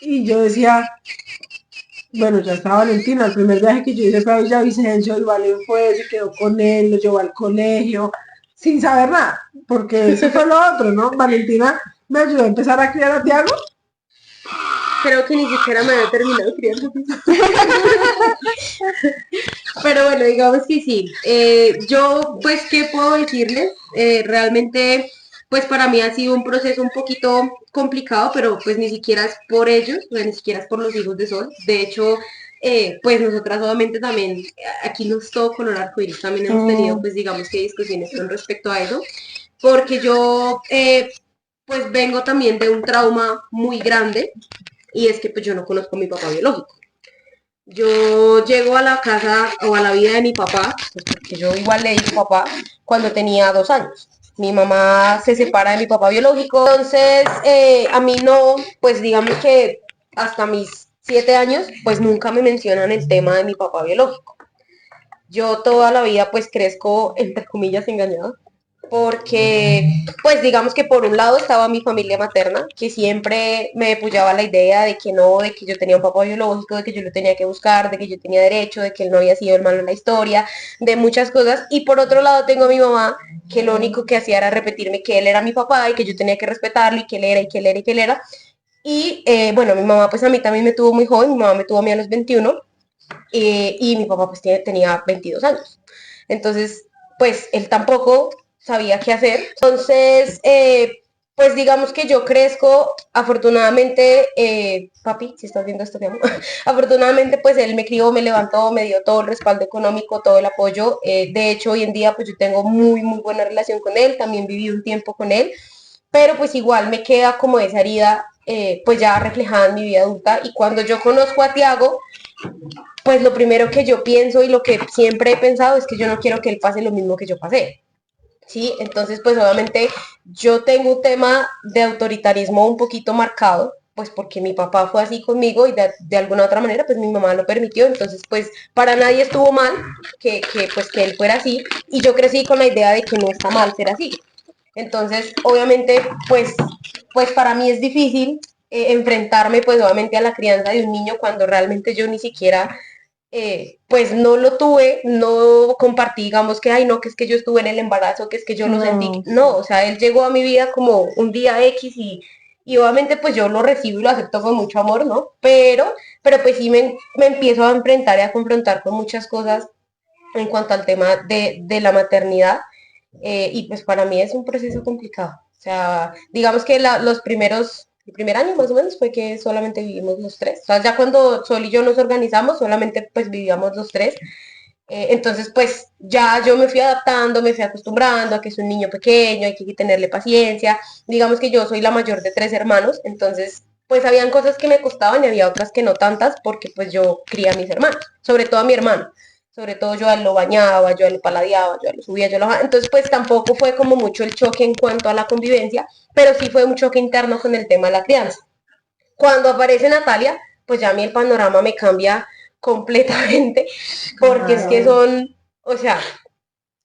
Y yo decía, bueno, ya estaba Valentina, el primer viaje que yo hice fue a Villavicencio, y Valen fue, se quedó con él, lo llevó al colegio, sin saber nada, porque eso fue lo otro, ¿no? Valentina me ayudó a empezar a criar a Tiago. Creo que ni siquiera me había terminado criando. Pero bueno, digamos que sí. Yo, pues, ¿qué puedo decirles? Realmente, pues para mí ha sido un proceso un poquito complicado, pero pues ni siquiera es por ellos, o sea, ni siquiera es por los hijos de Sol. De hecho, pues nosotras obviamente también, aquí no es todo color arcoíris, también hemos tenido, pues digamos que discusiones con respecto a eso, porque yo, pues vengo también de un trauma muy grande, y es que pues yo no conozco a mi papá biológico. Yo llego a la casa o a la vida de mi papá, pues porque yo igual le dije papá, cuando tenía 2 años. Mi mamá se separa de mi papá biológico, entonces a mí no, pues digamos que hasta mis 7 años, pues nunca me mencionan el tema de mi papá biológico. Yo toda la vida pues crezco, entre comillas, engañada, porque pues digamos que por un lado estaba mi familia materna, que siempre me apoyaba la idea de que no, de que yo tenía un papá biológico, de que yo lo tenía que buscar, de que yo tenía derecho, de que él no había sido el malo en la historia, de muchas cosas. Y por otro lado tengo a mi mamá, que lo único que hacía era repetirme que él era mi papá y que yo tenía que respetarlo y que él era y que él era y que él era. Y bueno, mi mamá pues a mí también me tuvo muy joven, mi mamá me tuvo a mí a los 21 y mi papá pues tenía 22 años. Entonces, pues él tampoco sabía qué hacer. Entonces, pues digamos que yo crezco, afortunadamente, papi, si estás viendo esto, te amo. Afortunadamente, pues él me crió, me levantó, me dio todo el respaldo económico, todo el apoyo. De hecho, hoy en día, pues yo tengo muy, muy buena relación con él, también viví un tiempo con él, pero pues igual me queda como esa herida, pues ya reflejada en mi vida adulta. Y cuando yo conozco a Tiago, pues lo primero que yo pienso y lo que siempre he pensado es que yo no quiero que él pase lo mismo que yo pasé. ¿Sí? Entonces, pues obviamente yo tengo un tema de autoritarismo un poquito marcado, pues porque mi papá fue así conmigo y de alguna otra manera, pues mi mamá lo permitió. Entonces, pues para nadie estuvo mal pues que él fuera así, y yo crecí con la idea de que no está mal ser así. Entonces, obviamente, pues para mí es difícil enfrentarme, pues obviamente a la crianza de un niño cuando realmente yo ni siquiera pues no lo tuve, no compartí, digamos que, ay, no, que es que yo estuve en el embarazo, que es que yo lo sentí, No, no, o sea, él llegó a mi vida como un día X y obviamente pues yo lo recibo y lo acepto con mucho amor, ¿no? Pero pues sí me empiezo a enfrentar y a confrontar con muchas cosas en cuanto al tema de la maternidad, y pues para mí es un proceso complicado. O sea, digamos que el primer año más o menos fue que solamente vivimos los tres. O sea, ya cuando Sol y yo nos organizamos, solamente pues vivíamos los tres. Entonces, pues ya yo me fui adaptando, me fui acostumbrando a que es un niño pequeño, hay que tenerle paciencia. Digamos que yo soy la mayor de 3 hermanos, entonces pues habían cosas que me costaban y había otras que no tantas porque pues yo cría a mis hermanos, sobre todo a mi hermano. Sobre todo yo a él lo bañaba, yo a él lo paladeaba, yo a él lo subía, yo lo bajaba. Entonces pues tampoco fue como mucho el choque en cuanto a la convivencia, pero sí fue un choque interno con el tema de la crianza. Cuando aparece Natalia, pues ya a mí el panorama me cambia completamente, porque es que claro. son, o sea,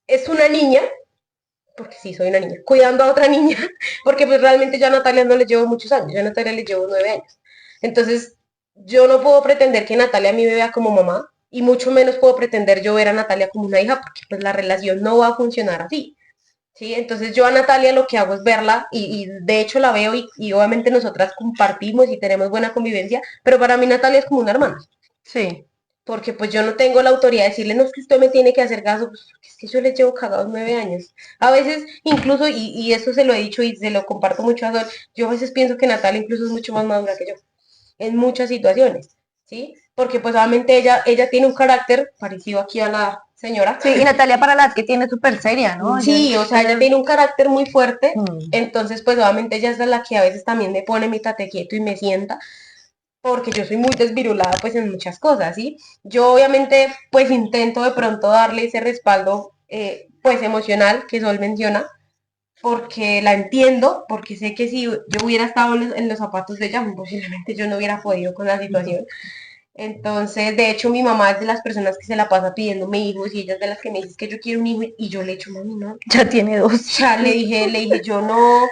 es una niña, porque sí, soy una niña, cuidando a otra niña, porque pues realmente yo a Natalia no le llevo muchos años, yo a Natalia le llevo 9 años. Entonces, yo no puedo pretender que Natalia a mí me vea como mamá, y mucho menos puedo pretender yo ver a Natalia como una hija, porque pues la relación no va a funcionar así. ¿Sí? Entonces yo a Natalia lo que hago es verla y de hecho la veo y obviamente nosotras compartimos y tenemos buena convivencia, pero para mí Natalia es como una hermana, Sí. porque pues yo no tengo la autoridad de decirle, no, es que usted me tiene que hacer caso, pues, es que yo le llevo cagados 9 años. A veces incluso, y eso se lo he dicho y se lo comparto mucho a Sol, yo a veces pienso que Natalia incluso es mucho más madura que yo, en muchas situaciones, ¿sí? Porque pues obviamente ella tiene un carácter parecido aquí a la señora. Sí, y Natalia para las que tiene súper seria, ¿no? Sí, o sea, ella tiene un carácter muy fuerte, Mm. entonces pues obviamente ella es la que a veces también me pone mi tate quieto y me sienta, porque yo soy muy desvirulada pues en muchas cosas, ¿sí? Yo obviamente pues intento de pronto darle ese respaldo pues emocional que Sol menciona, porque la entiendo, porque sé que si yo hubiera estado en los zapatos de ella, posiblemente yo no hubiera podido con la situación. Entonces, de hecho, mi mamá es de las personas que se la pasa pidiéndome hijos y ella es de las que me dice que yo quiero un hijo y yo le echo, mami, no. O Ya tiene dos. sea, le dije, yo no,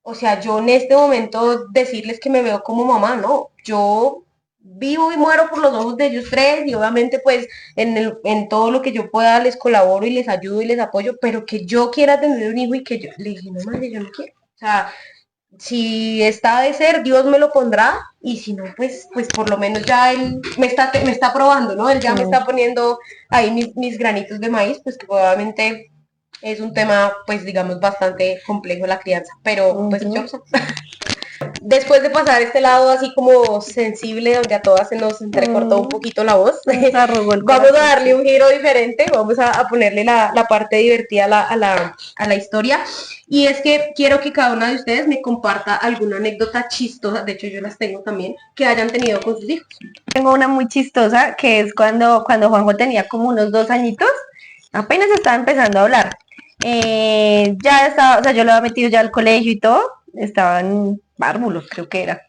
o sea, yo en este momento decirles que me veo como mamá, no. Yo vivo y muero por los ojos de ellos tres y obviamente pues en todo lo que yo pueda les colaboro y les ayudo y les apoyo, pero que yo quiera tener un hijo y que yo, le dije, no, madre, yo no quiero. O sea, si está de ser, Dios me lo pondrá, y si no, pues por lo menos ya él me está probando, ¿no? Él ya me está poniendo ahí mis granitos de maíz, pues que probablemente es un tema, pues digamos, bastante complejo la crianza, pero pues yo Ujú. sé. Después de pasar este lado así como sensible, donde a todas se nos entrecortó un poquito la voz, Se arrugó el vamos a corazón. darle un giro diferente, vamos a ponerle la parte divertida a la historia. Y es que quiero que cada una de ustedes me comparta alguna anécdota chistosa, de hecho yo las tengo también, que hayan tenido con sus hijos. Tengo una muy chistosa que es cuando Juanjo tenía como unos 2 añitos, apenas estaba empezando a hablar. Ya estaba, o sea, yo lo había metido ya al colegio y todo, estaban párvulos, creo que era.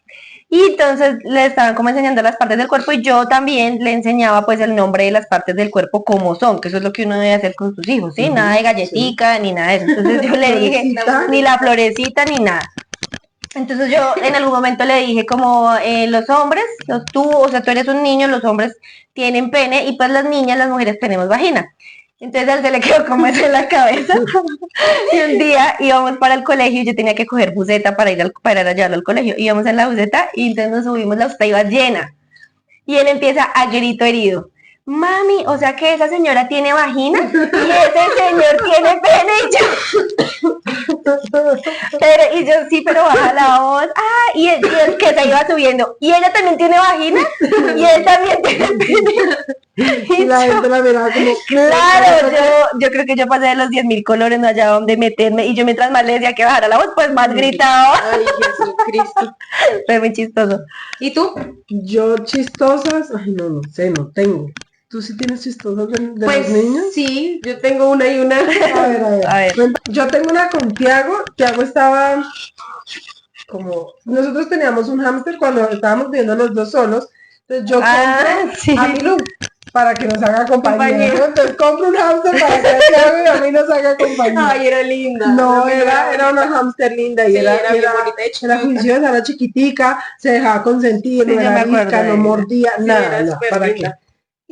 Y entonces le estaban como enseñando las partes del cuerpo y yo también le enseñaba pues el nombre de las partes del cuerpo como son, que eso es lo que uno debe hacer con sus hijos, ¿sí? Nada de galletica ni nada de eso. Entonces yo le dije, Florecita. ni la florecita ni nada. Entonces yo en algún momento le dije como los hombres, o sea, tú eres un niño, los hombres tienen pene y pues las niñas, las mujeres tenemos vagina. Entonces a él se le quedó como eso en la cabeza. Y un día íbamos para el colegio y yo tenía que coger buseta para ir a llevarlo al colegio. Íbamos en la buseta y entonces nos subimos, la buseta iba llena. Y él empieza a grito herido. Mami, o sea que esa señora tiene vagina y ese señor tiene pene y yo sí, pero baja la voz. Ah, y el que se iba subiendo. Y ella también tiene vagina y él también tiene pene. Y la gente la miraba como, Claro, yo creo que yo pasé de los 10.000 colores, no hallaba dónde meterme. Y yo mientras más le decía que bajara la voz, pues más gritaba. Ay, Jesucristo. Fue muy chistoso. ¿Y tú? yo chistosas, ay no sé, no tengo. ¿Tú sí tienes chistosas de Pues los niños? sí, yo tengo una y una. A ver. A ver. Yo tengo una con Tiago. Tiago estaba como... Nosotros teníamos un hámster cuando estábamos viendo los dos solos. Entonces yo compro Sí. a Milú para que nos haga compañía. Compañía. ¿No? Entonces compro un hámster para que a Tiago y a mí nos haga compañía. Ay, era linda. No, era una hámster linda y Sí, era bien bonita, de era chiquita. juiciosa, era chiquitica, se dejaba consentir, Sí, no yo era me acuerdo rica, de no ella. mordía, Sí, nada, era nada, súper ¿para qué? linda.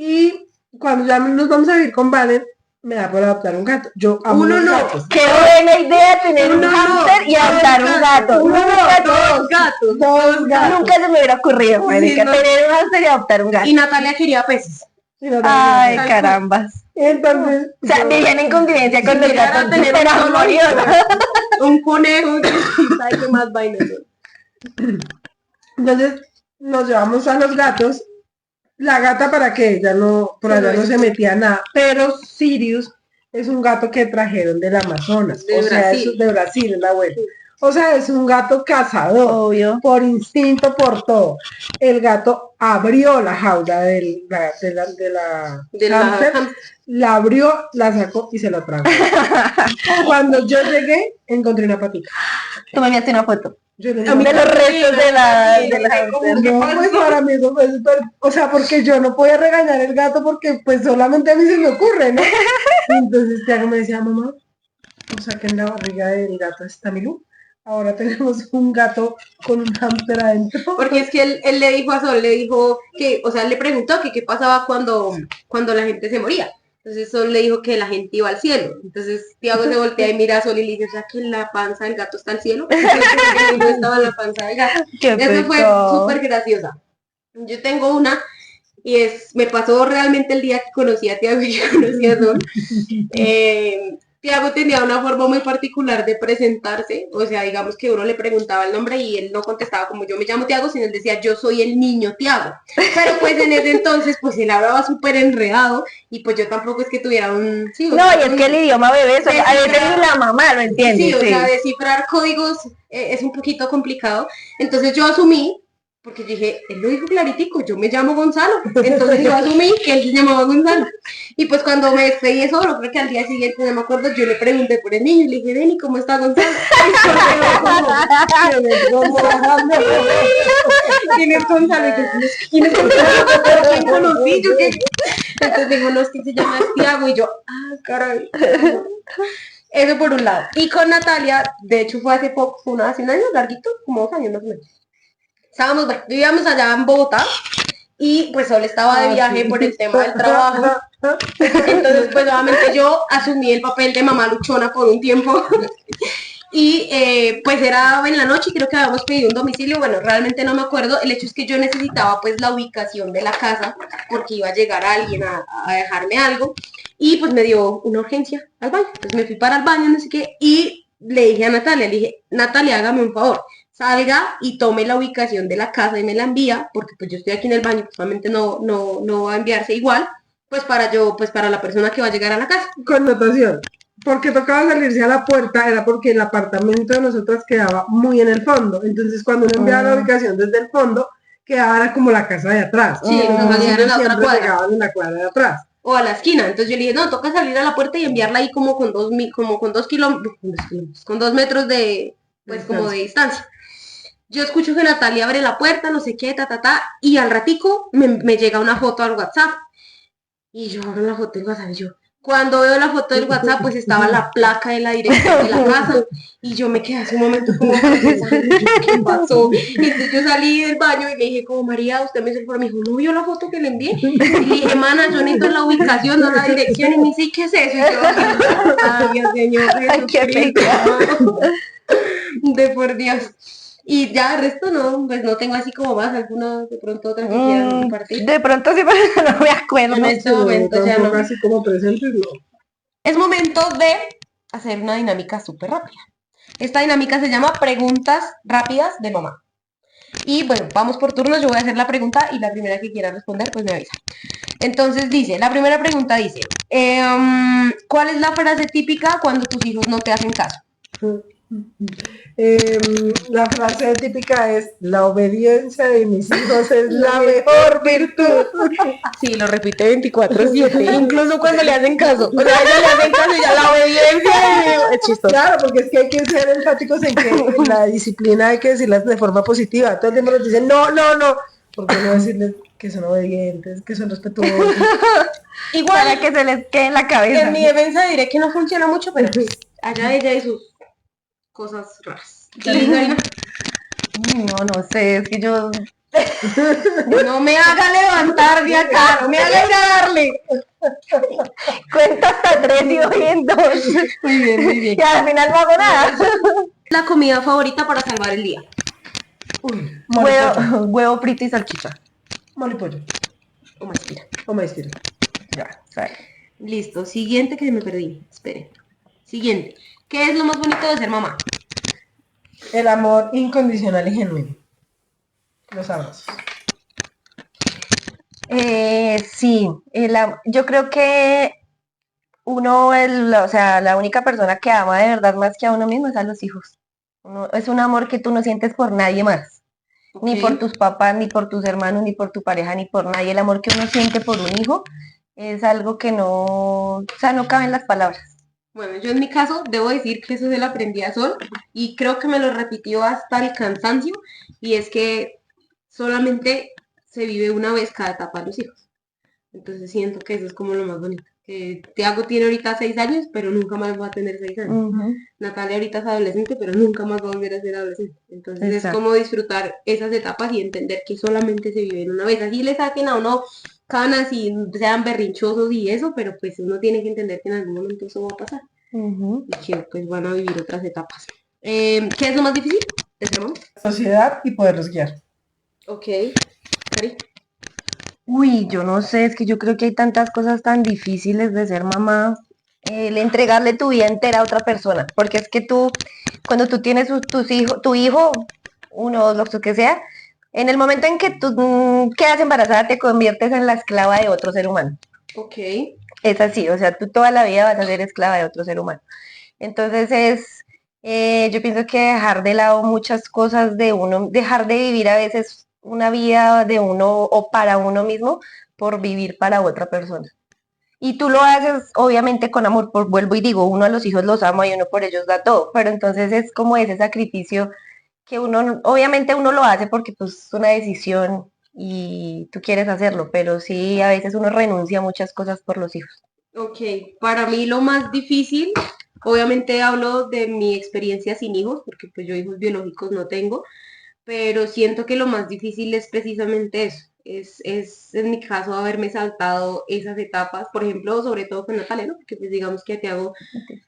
Y cuando ya nos vamos a vivir con Valen, me da por adoptar un gato. Yo amo Uno los no. gatos. Qué buena idea tener un Uno no, hámster y adoptar un gato. Uno no, Dos gatos. Dos gatos. Nunca se me hubiera ocurrido, marica, no. tener un hámster y adoptar un gato. Y Natalia quería peces. Y no, Ay, no, no. carambas. Entonces, O sea, yo- vivían en convivencia con Si los quería gatos. tener Pero un solo morir. Un conejo, que sabe qué más vainas son. entonces nos llevamos a los gatos. La gata para que ella no, por allá no se metía nada. Pero Sirius es un gato que trajeron del Amazonas. De o sea, Brasil. es de Brasil, es la abuela. O sea, es un gato cazador. Obvio. Por instinto, por todo. El gato abrió la jaula de la hámster, la abrió, la sacó y se la tragó. Cuando yo llegué, encontré una patita. Tú me enviaste una foto Yo le de los restos de la hámster. no, pues para mí eso fue súper, o sea, porque yo no podía regañar el gato porque pues solamente a mí se me ocurre, ¿no? Y entonces Tiago me decía, mamá, o sea que en la barriga del gato está Milú. Ahora tenemos un gato con un hámster adentro. Porque es que él le dijo a Sol, le dijo que, o sea, le preguntó que qué pasaba cuando la gente se moría. Entonces Sol le dijo que la gente iba al cielo. Entonces Tiago se voltea y mira a Sol y le dice, o sea que en la panza del gato está el cielo. Porque no estaba en la panza del gato. Qué Eso fue pecado. súper graciosa. Yo tengo una y me pasó realmente el día que conocí a Tiago y yo conocí a Sol. Tiago tenía una forma muy particular de presentarse, o sea, digamos que uno le preguntaba el nombre y él no contestaba como yo me llamo Tiago, sino él decía yo soy el niño Tiago. Pero pues en ese entonces pues él hablaba súper enredado y pues yo tampoco es que tuviera un... Sí, o No, sea, y es que el idioma bebé, eso, a veces ni la mamá lo entiende. Sí, o Sí. sea, descifrar códigos es un poquito complicado. Entonces yo asumí, porque dije, él lo dijo claritico, yo me llamo Gonzalo. Entonces yo asumí que él se llamaba Gonzalo. Y pues cuando me despedí de Solo, creo que al día siguiente, no me acuerdo, yo le pregunté por el niño y le dije, Denny, ¿cómo está Gonzalo? ¿Quién es Gonzalo? Y yo, ¿quién es Gonzalo? ¿Quién conocí? ¿Yo qué? Entonces dijo, no, es que se llama Tiago. Y yo, ah, caray. Eso por un lado. Y con Natalia, de hecho fue hace poco, hace un año larguito, como 2 años más o menos. Estábamos, bueno, vivíamos allá en Bogotá y pues Sol estaba de viaje por el tema del trabajo. Entonces pues obviamente yo asumí el papel de mamá luchona por un tiempo. Y pues era en la noche y creo que habíamos pedido un domicilio, bueno, realmente no me acuerdo, el hecho es que yo necesitaba pues la ubicación de la casa porque iba a llegar alguien a dejarme algo y pues me dio una urgencia al baño, entonces me fui para el baño, no sé qué, y le dije a Natalia, le dije, Natalia, hágame un favor, salga y tome la ubicación de la casa y me la envía, porque pues yo estoy aquí en el baño, pues obviamente no va a enviarse igual, pues para la persona que va a llegar a la casa. Connotación. Porque tocaba salirse a la puerta era porque el apartamento de nosotras quedaba muy en el fondo. Entonces cuando uno enviaba la ubicación desde el fondo, quedaba era como la casa de atrás. Sí, entonces salían a la otra siempre cuadra. llegaban en la cuadra de atrás. O a la esquina. Entonces yo le dije, no, toca salir a la puerta y enviarla ahí como con 2 metros de, pues como de distancia. Yo escucho que Natalia abre la puerta, no sé qué, y al ratico me llega una foto al WhatsApp. Y yo abro la foto del WhatsApp y yo, cuando veo la foto del WhatsApp, pues estaba la placa de la dirección de la casa. Y yo me quedé hace un momento como pensando, ¿qué pasó? Y entonces yo salí del baño y le dije, como María, usted me dijo, ¿no vio la foto que le envié? Y le dije, mana, yo necesito la ubicación, no la dirección. Y me dice, ¿y qué es eso? Y yo, ay, Dios Señor, Ay, qué Jesucristo. De por Dios. Y ya el resto no, pues no tengo así como más, alguna de pronto otra que quieran compartir. De pronto sí, pero no me acuerdo. En este momento ya no. Así como presentes, no. Es momento de hacer una dinámica súper rápida. Esta dinámica se llama preguntas rápidas de mamá. Y bueno, vamos por turnos, yo voy a hacer la pregunta y la primera que quiera responder, pues me avisa. Entonces la primera pregunta dice, ¿cuál es la frase típica cuando tus hijos no te hacen caso? La frase típica es, la obediencia de mis hijos es la mejor virtud. Sí, lo repite 24/7, incluso cuando le hacen caso. O sea, ellos le hacen caso y ya la obediencia es chistoso. Claro, porque es que hay que ser enfáticos en que en la disciplina hay que decirlas de forma positiva. Todo el tiempo nos dicen, no. ¿Por qué no decirles que son obedientes, que son respetuosos? Igual, Para que se les quede en la cabeza. en mi defensa diré que no funciona mucho, pero pues allá ella y sus cosas raras. No sé, es que yo... No me haga levantar de acá, no me haga ir a darle. Cuento hasta 3 y voy en 2. Muy bien. Y al final no hago nada. La comida favorita para salvar el día. Uy, Huevo frito y salchicha. mole pollo. O más tira. O maíz tira. Ya, ¿sabes? Listo, siguiente que me perdí. Esperen. Siguiente. ¿Qué es lo más bonito de ser mamá? El amor incondicional y genuino. Los abrazos. Sí, yo creo que o sea, la única persona que ama de verdad más que a uno mismo es a los hijos. Es un amor que tú no sientes por nadie más, ni por tus papás, ni por tus hermanos, ni por tu pareja, ni por nadie. El amor que uno siente por un hijo es algo que o sea, no cabe en las palabras. Bueno, yo en mi caso debo decir que eso se lo aprendí a Sol y creo que me lo repitió hasta el cansancio y es que solamente se vive una vez cada etapa de los hijos. Entonces siento que eso es como lo más bonito. Tiago tiene ahorita 6 años, pero nunca más va a tener 6 años. Natalia ahorita es adolescente, pero nunca más va a volver a ser adolescente. Entonces es como disfrutar esas etapas y entender que solamente se viven una vez. Así le saquen a uno canas y sean berrinchosos y eso, pero pues uno tiene que entender que en algún momento eso va a pasar. Y que pues van a vivir otras etapas. ¿Qué es lo más difícil de ser mamá? Sociedad y poderlos guiar. Ok. Cari. Uy, yo no sé, es que yo creo que hay tantas cosas tan difíciles de ser mamá, el entregarle tu vida entera a otra persona, porque es que cuando tú tienes tu hijo, uno, lo que sea, en el momento en que tú quedas embarazada te conviertes en la esclava de otro ser humano. Ok. Es así, o sea, tú toda la vida vas a ser esclava de otro ser humano. Entonces yo pienso que dejar de lado muchas cosas de uno, dejar de vivir a veces una vida de uno o para uno mismo por vivir para otra persona. Y tú lo haces obviamente con amor, vuelvo y digo, uno a los hijos los ama y uno por ellos da todo, pero entonces es como ese sacrificio que obviamente uno lo hace porque pues es una decisión y tú quieres hacerlo, pero sí a veces uno renuncia a muchas cosas por los hijos. Ok, para mí lo más difícil, obviamente hablo de mi experiencia sin hijos, porque pues yo hijos biológicos no tengo, pero siento que lo más difícil es precisamente eso. Es en mi caso haberme saltado esas etapas, por ejemplo, sobre todo con Natalia, ¿no? Porque pues digamos que a Tiago,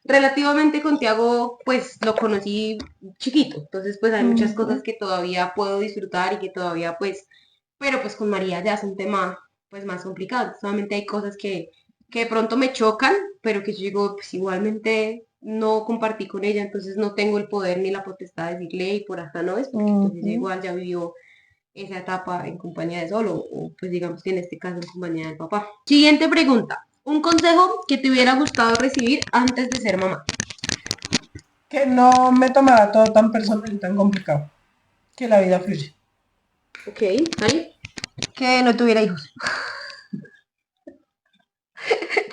relativamente con Tiago, pues lo conocí chiquito, entonces pues hay muchas cosas que todavía puedo disfrutar y que todavía pues, pero pues con María ya es un tema pues más complicado, solamente hay cosas que de pronto me chocan, pero que yo digo, pues igualmente no compartí con ella, entonces no tengo el poder ni la potestad de decirle, y por acá no es, porque pues ella igual ya vivió esa etapa en compañía de Sol, o pues digamos que en este caso en compañía del papá. Siguiente pregunta. Un consejo que te hubiera gustado recibir antes de ser mamá. Que no me tomara todo tan personal y tan complicado. Que la vida fluye. Ok, ¿Ari? Que no tuviera hijos.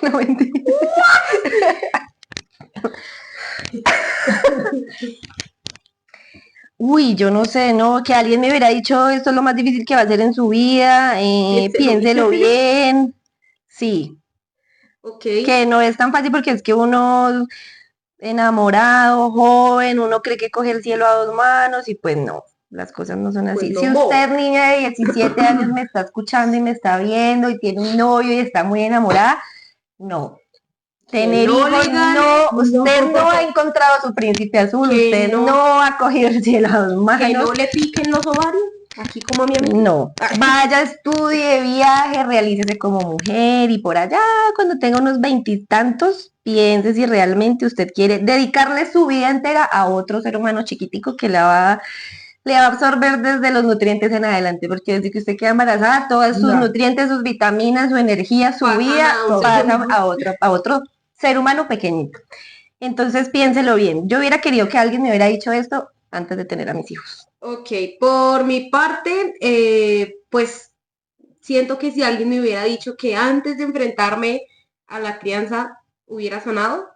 No mentira. Uy, yo no sé, no, que alguien me hubiera dicho esto es lo más difícil que va a hacer en su vida, piénselo bien. Sí, Ok. que no es tan fácil porque es que uno enamorado, joven, uno cree que coge el cielo a dos manos y pues no, las cosas no son Pues así. no, Si mo. usted, niña de 17 años, me está escuchando y me está viendo y tiene un novio y está muy enamorada, no. Tener no hijos, le gane, no, usted no ha encontrado a su príncipe azul, Que usted no. no ha cogido el cielo a dos Que no manos. le piquen los ovarios, aquí como a mi amiga. No, vaya, estudie, viaje, realícese como mujer y por allá, cuando tenga unos veintitantos, piense si realmente usted quiere dedicarle su vida entera a otro ser humano chiquitico que le va a absorber desde los nutrientes en adelante, porque desde que usted queda embarazada, todos sus No. nutrientes, sus vitaminas, su energía, su Pasan vida a un pasan a otro ser humano pequeñito. Entonces piénselo bien. Yo hubiera querido que alguien me hubiera dicho esto antes de tener a mis hijos. Ok, por mi parte, pues siento que si alguien me hubiera dicho que antes de enfrentarme a la crianza hubiera sanado,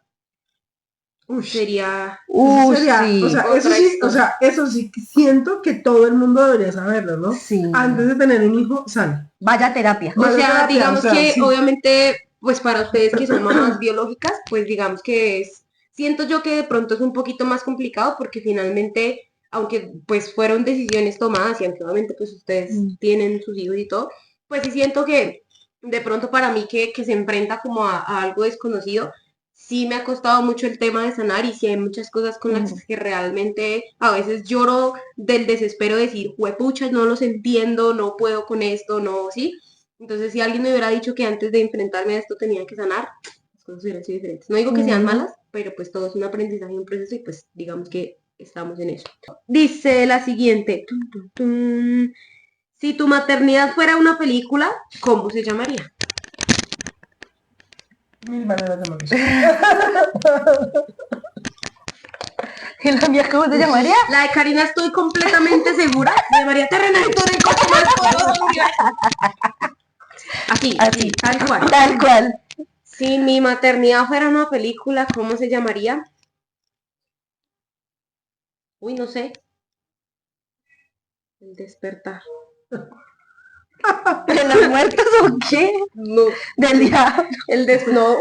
sería Eso sería, Sí, o sea, otra eso sí, o historia. sea, eso sí siento que todo el mundo debería saberlo, ¿no? sí. Antes de tener un hijo, sano. Vaya terapia. O Vaya sea, terapia, digamos o sea, que sí. obviamente, pues para ustedes que son mamás biológicas, pues digamos que siento yo que de pronto es un poquito más complicado porque finalmente, aunque pues fueron decisiones tomadas y aunque obviamente pues ustedes tienen sus hijos y todo, pues sí siento que de pronto para mí que se enfrenta como a algo desconocido, sí me ha costado mucho el tema de sanar y sí hay muchas cosas con las que realmente a veces lloro del desespero de decir, huepucha, no los entiendo, no puedo con esto, no, ¿sí? Entonces, si alguien me hubiera dicho que antes de enfrentarme a esto tenía que sanar, las cosas hubieran sido diferentes. No digo que sean malas, pero pues todo es un aprendizaje y un proceso y pues digamos que estamos en eso. Dice la siguiente, si tu maternidad fuera una película, ¿cómo se llamaría? Mil maneras de morir. ¿Y la mía cómo se llamaría? La de Karina estoy completamente segura. Se llamaría Terrenator el coche más poderoso del universo. Así, tal cual. Tal cual. Si mi maternidad fuera una película, ¿cómo se llamaría? Uy, no sé. El despertar. ¿De los muertos o qué? No. Del diablo. No.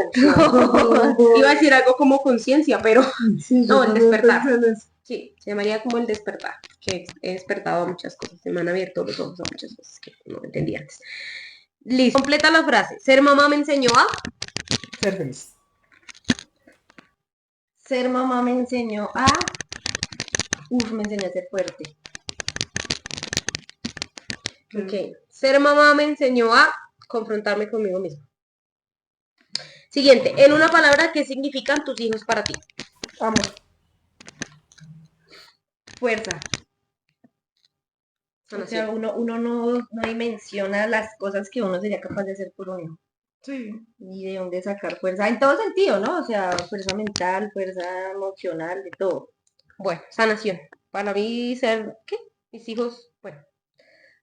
Iba a decir algo como conciencia, pero Sí, no, el despertar. pensé en eso. Sí, se llamaría como el despertar, que he despertado a muchas cosas, se me han abierto los ojos a muchas cosas que no entendía antes. Listo, completa la frase. Ser mamá me enseñó a Ser feliz. Ser mamá me enseñó a... me enseñó a ser fuerte. Ok. Ser mamá me enseñó a confrontarme conmigo misma. Siguiente, en una palabra, ¿qué significan tus hijos para ti? Amor. Fuerza. O sea, uno no dimensiona las cosas que uno sería capaz de hacer por un hijo. Sí. Y de dónde sacar fuerza, en todo sentido, ¿no? O sea, fuerza mental, fuerza emocional, de todo. Bueno, sanación. Para mí ser, ¿qué? Mis hijos, bueno,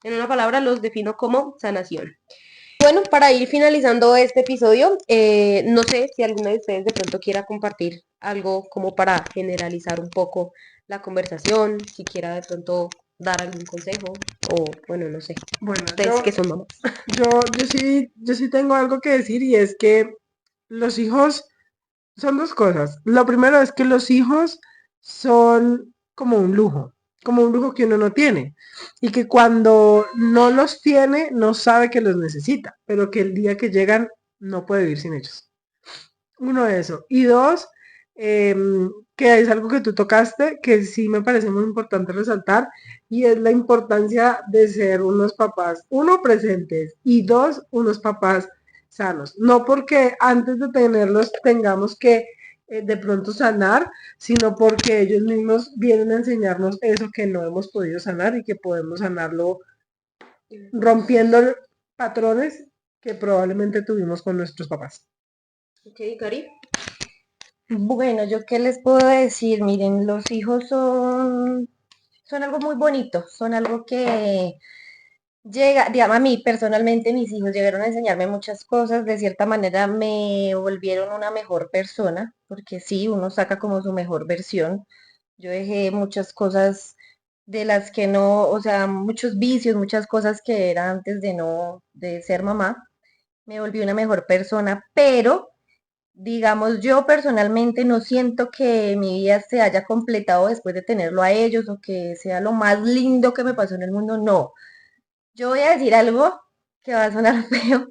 en una palabra los defino como sanación. Bueno, para ir finalizando este episodio, no sé si alguno de ustedes de pronto quiera compartir algo como para generalizar un poco la conversación, si quiera de pronto dar algún consejo o bueno, no sé, Bueno, ustedes que son mamás. yo sí tengo algo que decir y es que los hijos son dos cosas. Lo primero es que los hijos son como un lujo que uno no tiene y que cuando no los tiene no sabe que los necesita, pero que el día que llegan no puede vivir sin ellos. Uno, eso. Y dos, que es algo que tú tocaste, que sí me parece muy importante resaltar, y es la importancia de ser unos papás, uno, presentes, y dos, unos papás sanos. No porque antes de tenerlos tengamos que de pronto sanar, sino porque ellos mismos vienen a enseñarnos eso que no hemos podido sanar y que podemos sanarlo rompiendo patrones que probablemente tuvimos con nuestros papás. Ok, Cari. Bueno, yo qué les puedo decir, miren, los hijos son algo muy bonito, son algo que llega, digamos, a mí personalmente mis hijos llegaron a enseñarme muchas cosas, de cierta manera me volvieron una mejor persona, porque sí, uno saca como su mejor versión. Yo dejé muchas cosas de las que no, o sea, muchos vicios, muchas cosas que era antes de no, de ser mamá. Me volví una mejor persona, pero digamos, yo personalmente no siento que mi vida se haya completado después de tenerlo a ellos o que sea lo más lindo que me pasó en el mundo, no. Yo voy a decir algo que va a sonar feo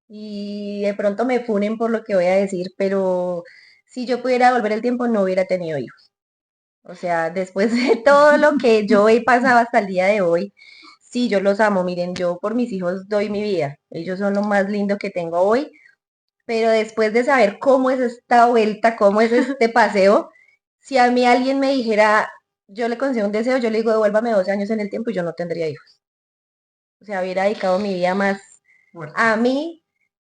y de pronto me funen por lo que voy a decir, pero si yo pudiera volver el tiempo no hubiera tenido hijos. O sea, después de todo lo que yo he pasado hasta el día de hoy, sí, yo los amo. Miren, yo por mis hijos doy mi vida. Ellos son lo más lindo que tengo hoy, pero después de saber cómo es esta vuelta, cómo es este paseo, si a mí alguien me dijera, yo le concedo un deseo, yo le digo, devuélvame 12 años en el tiempo y yo no tendría hijos. O sea, hubiera dedicado mi vida más a mí,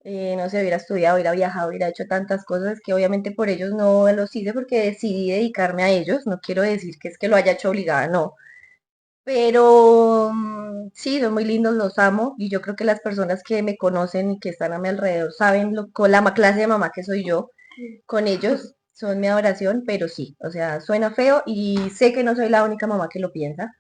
no sé, hubiera estudiado, hubiera viajado, hubiera hecho tantas cosas que obviamente por ellos no los hice porque decidí dedicarme a ellos. No quiero decir que es que lo haya hecho obligada, no. Pero sí, son muy lindos, los amo y yo creo que las personas que me conocen y que están a mi alrededor saben con la clase de mamá que soy yo. Con ellos son mi adoración, pero sí, o sea, suena feo y sé que no soy la única mamá que lo piensa.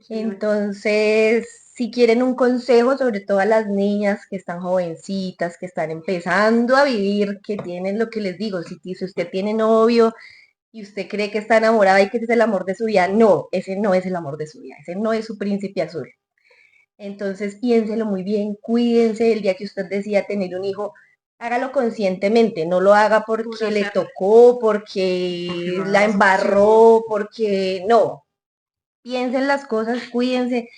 Entonces, si quieren un consejo, sobre todo a las niñas que están jovencitas, que están empezando a vivir, que tienen lo que les digo, si usted tiene novio y usted cree que está enamorada y que ese es el amor de su vida, no, ese no es el amor de su vida, ese no es su príncipe azul. Entonces piénselo muy bien, cuídense el día que usted decida tener un hijo, hágalo conscientemente, no lo haga porque le tocó, porque la embarró, porque no. Piensen las cosas, cuídense,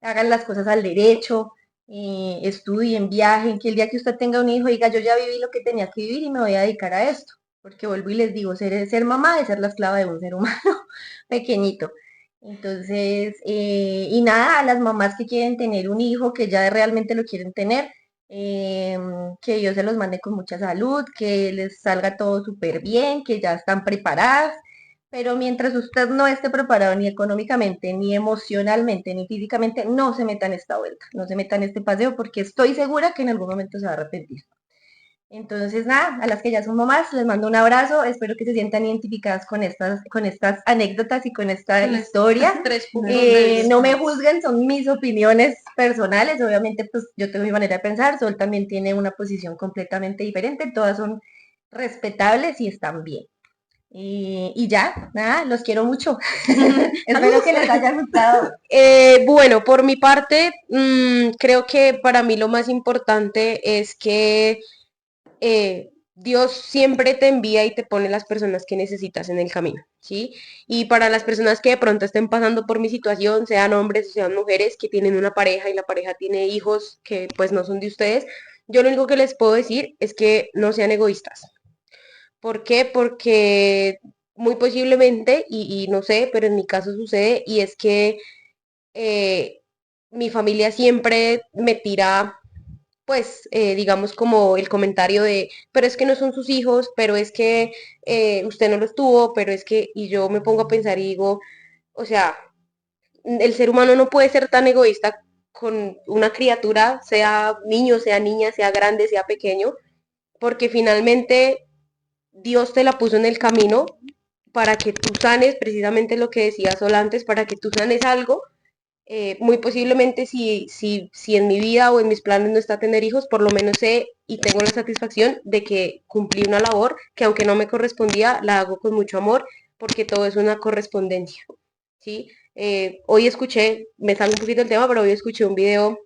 hagan las cosas al derecho, estudien, viajen, que el día que usted tenga un hijo diga, yo ya viví lo que tenía que vivir y me voy a dedicar a esto. Porque vuelvo y les digo, ser mamá es ser la esclava de un ser humano pequeñito. Entonces, y nada, a las mamás que quieren tener un hijo, que ya realmente lo quieren tener, que Dios se los mande con mucha salud, que les salga todo súper bien, que ya están preparadas. Pero mientras usted no esté preparado ni económicamente, ni emocionalmente, ni físicamente, no se meta en esta vuelta, no se meta en este paseo, porque estoy segura que en algún momento se va a arrepentir. Entonces, nada, a las que ya son mamás, les mando un abrazo. Espero que se sientan identificadas con estas anécdotas y con esta historia. No me juzguen, son mis opiniones personales. Obviamente, pues yo tengo mi manera de pensar. Sol también tiene una posición completamente diferente. Todas son respetables y están bien. Y ya, nada, los quiero mucho. Espero que les haya gustado. Bueno, por mi parte, creo que para mí lo más importante es que Dios siempre te envía y te pone las personas que necesitas en el camino, ¿sí? Y para las personas que de pronto estén pasando por mi situación, sean hombres o sean mujeres que tienen una pareja y la pareja tiene hijos que pues no son de ustedes, yo lo único que les puedo decir es que no sean egoístas. ¿Por qué? Porque muy posiblemente, y no sé, pero en mi caso sucede, y es que eh, mi familia siempre me tira pues digamos como el comentario de, pero es que no son sus hijos, pero es que usted no los tuvo, pero es que, y yo me pongo a pensar y digo, o sea, el ser humano no puede ser tan egoísta con una criatura, sea niño, sea niña, sea grande, sea pequeño, porque finalmente Dios te la puso en el camino para que tú sanes, precisamente lo que decía Sol antes, para que tú sanes algo muy posiblemente si en mi vida o en mis planes no está tener hijos, por lo menos sé y tengo la satisfacción de que cumplí una labor que aunque no me correspondía, la hago con mucho amor porque todo es una correspondencia, ¿sí? Hoy escuché, me sale un poquito el tema, pero hoy escuché un video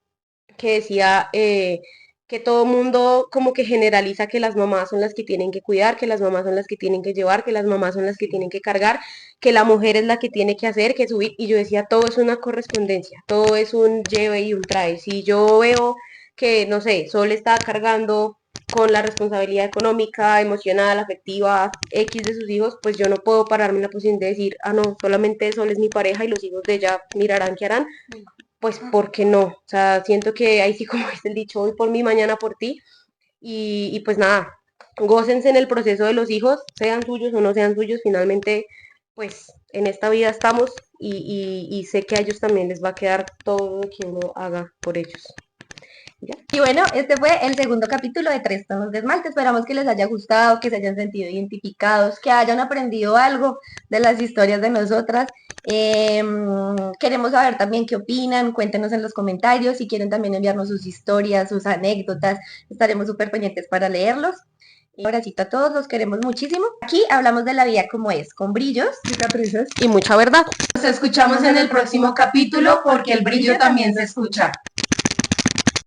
que decía que todo mundo como que generaliza que las mamás son las que tienen que cuidar, que las mamás son las que tienen que llevar, que las mamás son las que tienen que cargar, que la mujer es la que tiene que hacer, que subir, y yo decía, todo es una correspondencia, todo es un lleve y un trae. Si yo veo que, no sé, Sol está cargando con la responsabilidad económica, emocional, afectiva, X de sus hijos, pues yo no puedo pararme en la posición de decir, ah, no, solamente Sol es mi pareja y los hijos de ella mirarán qué harán, pues ¿por qué no? O sea, siento que ahí sí, como dice el dicho, hoy por mí, mañana por ti, y pues nada, gócense en el proceso de los hijos, sean suyos o no sean suyos, finalmente, pues en esta vida estamos y sé que a ellos también les va a quedar todo lo que uno haga por ellos. ¿Ya? Y bueno, este fue el segundo capítulo de Tres Tonos de Esmalte. Esperamos que les haya gustado, que se hayan sentido identificados, que hayan aprendido algo de las historias de nosotras. Queremos saber también qué opinan, cuéntenos en los comentarios, si quieren también enviarnos sus historias, sus anécdotas, estaremos súper pendientes para leerlos. Y ahora sí, a todos los queremos muchísimo. Aquí hablamos de la vida como es, con brillos, cicatrices. Y mucha verdad. Nos escuchamos en el próximo capítulo porque el brillo también se escucha.